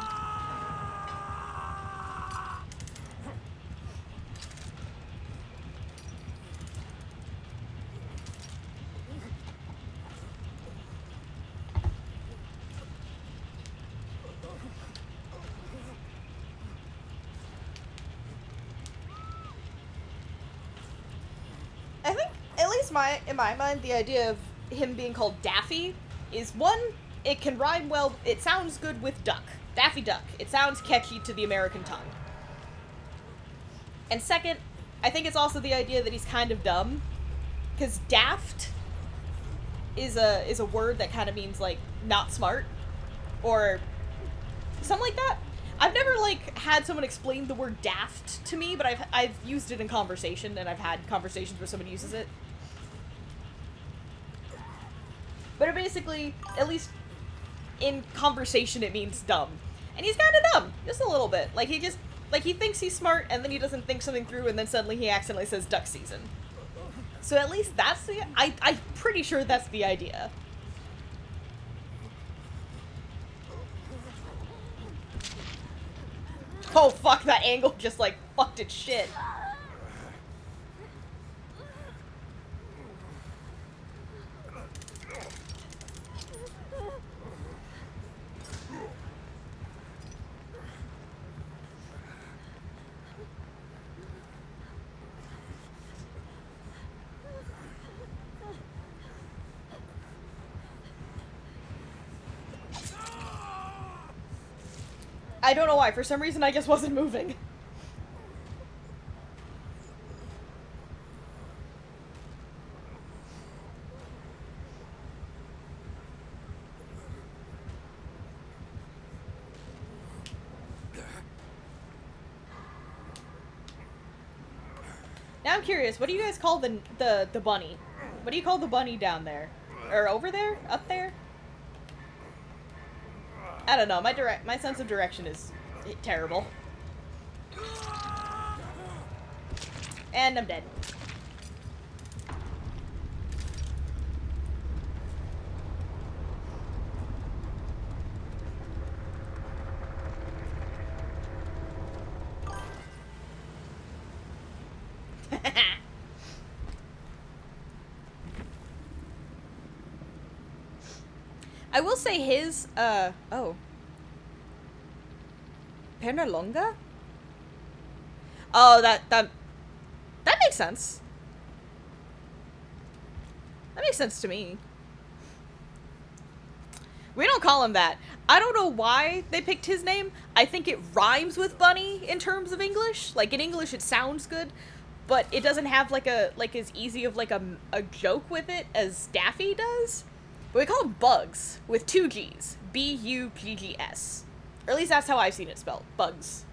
I think, at least in my mind, the idea of him being called Daffy is, one, it can rhyme well, it sounds good with duck. Daffy Duck. It sounds catchy to the American tongue. And second, I think it's also the idea that he's kind of dumb. Because daft is a word that kind of means, like, not smart. Or something like that. I've never, like, had someone explain the word daft to me, but I've used it in conversation, and I've had conversations where somebody uses it. But it basically, at least in conversation, it means dumb. And he's kind of dumb, just a little bit. Like, he thinks he's smart, and then he doesn't think something through, and then suddenly he accidentally says duck season. So at least that's I'm pretty sure that's the idea. Oh fuck, that angle just, like, fucked its shit. I don't know why, for some reason I just wasn't moving. Now I'm curious, what do you guys call the bunny? What do you call the bunny down there? Or over there? Up there? I don't know, my sense of direction is terrible. And I'm dead. I will say his, oh. Pernalonga? Oh, that makes sense. That makes sense to me. We don't call him that. I don't know why they picked his name. I think it rhymes with bunny in terms of English. Like, in English it sounds good. but it doesn't have like as easy of like a joke with it as Daffy does. But we call them bugs with 2 G's. Buggs. Or at least that's how I've seen it spelled. Bugs.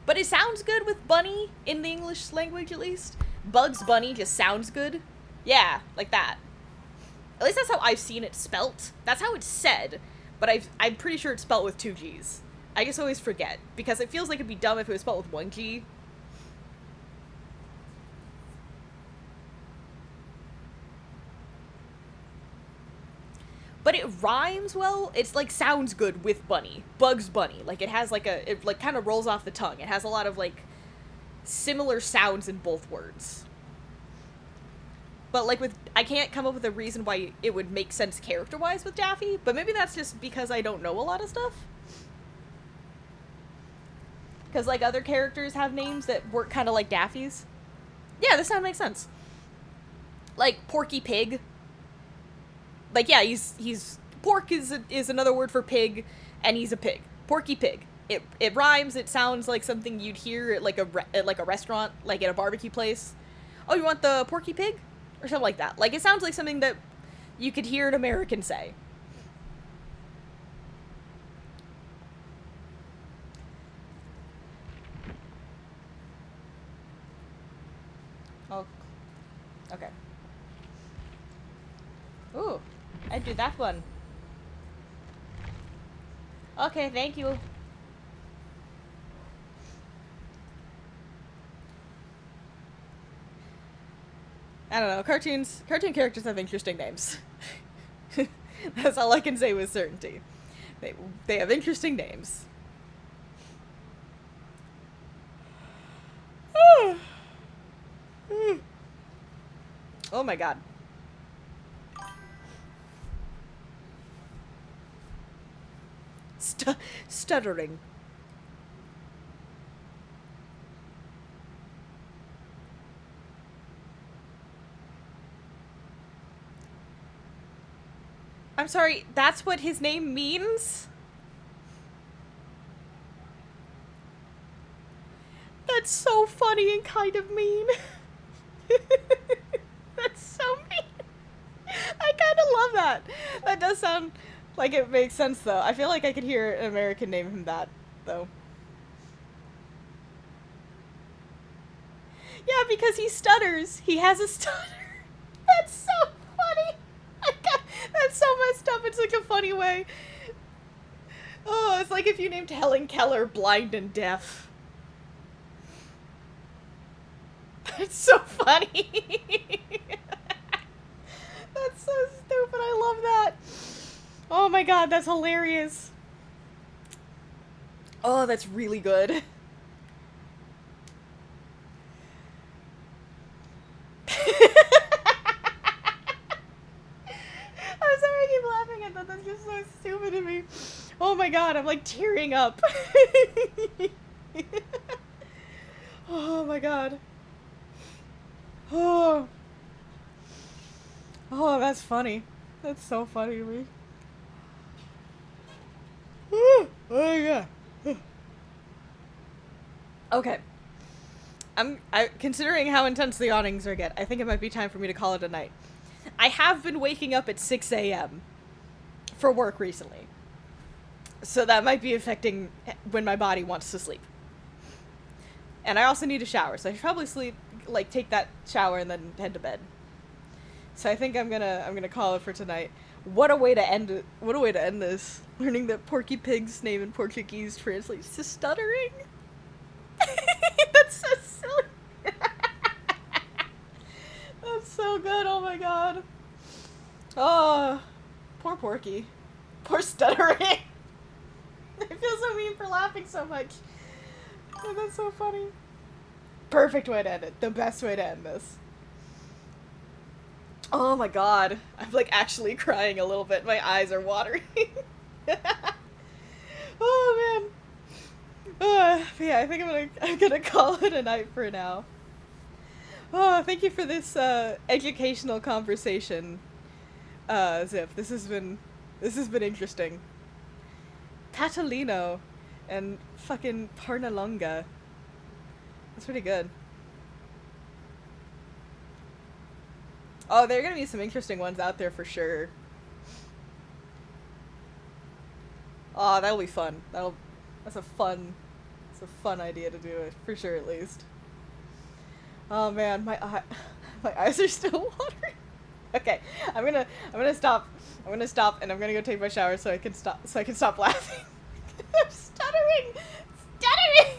But it sounds good with bunny in the English language, at least. Bugs Bunny just sounds good. Yeah, like that. At least that's how I've seen it spelt. That's how it's said, but I'm pretty sure it's spelt with 2 G's. I just always forget, because it feels like it'd be dumb if it was spelt with 1 G. But it rhymes well. It's like sounds good with bunny. Bugs Bunny. Like it has like it like kind of rolls off the tongue. It has a lot of like similar sounds in both words. But like I can't come up with a reason why it would make sense character-wise with Daffy, but maybe that's just because I don't know a lot of stuff. Because like other characters have names that work kind of like Daffy's. Yeah, this sound makes sense. Like Porky Pig. Like, yeah, he's pork is another word for pig, and he's a pig. Porky Pig. It rhymes. It sounds like something you'd hear at like a restaurant, like at a barbecue place. Oh, you want the Porky Pig, or something like that. Like it sounds like something that you could hear an American say. Oh, okay. Ooh. I'd do that one. Okay, thank you. I don't know, cartoon characters have interesting names. That's all I can say with certainty. They have interesting names. Oh my god. Stuttering. I'm sorry, that's what his name means? That's so funny and kind of mean. That's so mean. I kind of love that. That does sound like it makes sense, though. I feel like I could hear an American name him that, though. Yeah, because he stutters. He has a stutter. That's so funny. That's so messed up in such a funny way. Oh, it's like if you named Helen Keller blind and deaf. That's so funny. That's so stupid. I love that. Oh my god, that's hilarious. Oh, that's really good. I'm sorry I keep laughing at that. That's just so stupid to me. Oh my god, I'm like tearing up. Oh my god. Oh. Oh, that's funny. That's so funny to me. Oh my god. Okay. Considering how intense the awnings are I think it might be time for me to call it a night. I have been waking up at 6 a.m. for work recently. So that might be affecting when my body wants to sleep. And I also need a shower, so I should probably take that shower and then head to bed. So I think I'm gonna call it for tonight. What a way to end it. What a way to end this. Learning that Porky Pig's name in Portuguese translates to stuttering. That's so silly. That's so good, oh my god. Oh, poor Porky. Poor stuttering. I feel so mean for laughing so much. Oh, that's so funny. Perfect way to end it. The best way to end this. Oh my god. I'm like actually crying a little bit. My eyes are watering. Oh man. Yeah, I think I'm gonna call it a night for now. Oh, thank you for this educational conversation, Zip. This has been interesting. Catalino and fucking Parnalonga. That's pretty good. Oh, there are gonna be some interesting ones out there for sure. Oh, that'll be fun. That's it's a fun idea to do it for sure, at least. Oh man, my eyes are still watering. Okay, I'm gonna stop. I'm gonna stop, and I'm gonna go take my shower so I can stop laughing. I'm stuttering, stuttering.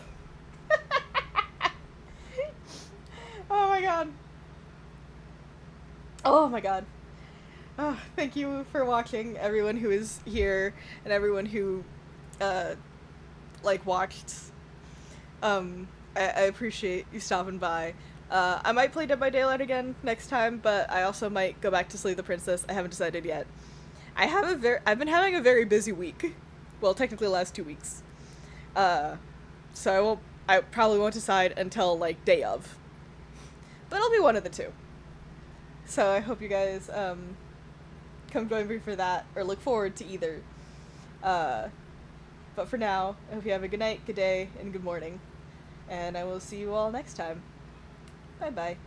Oh my god. Oh my god. Oh, thank you for watching, everyone who is here and everyone who, watched. I appreciate you stopping by. I might play Dead by Daylight again next time, but I also might go back to Slay the Princess. I haven't decided yet. I've been having a very busy week. Well, technically the last 2 weeks. So I probably won't decide until, like, day of. But it'll be one of the two. So I hope you guys, come join me for that, or look forward to either. But for now, I hope you have a good night, good day, and good morning. And I will see you all next time. Bye-bye.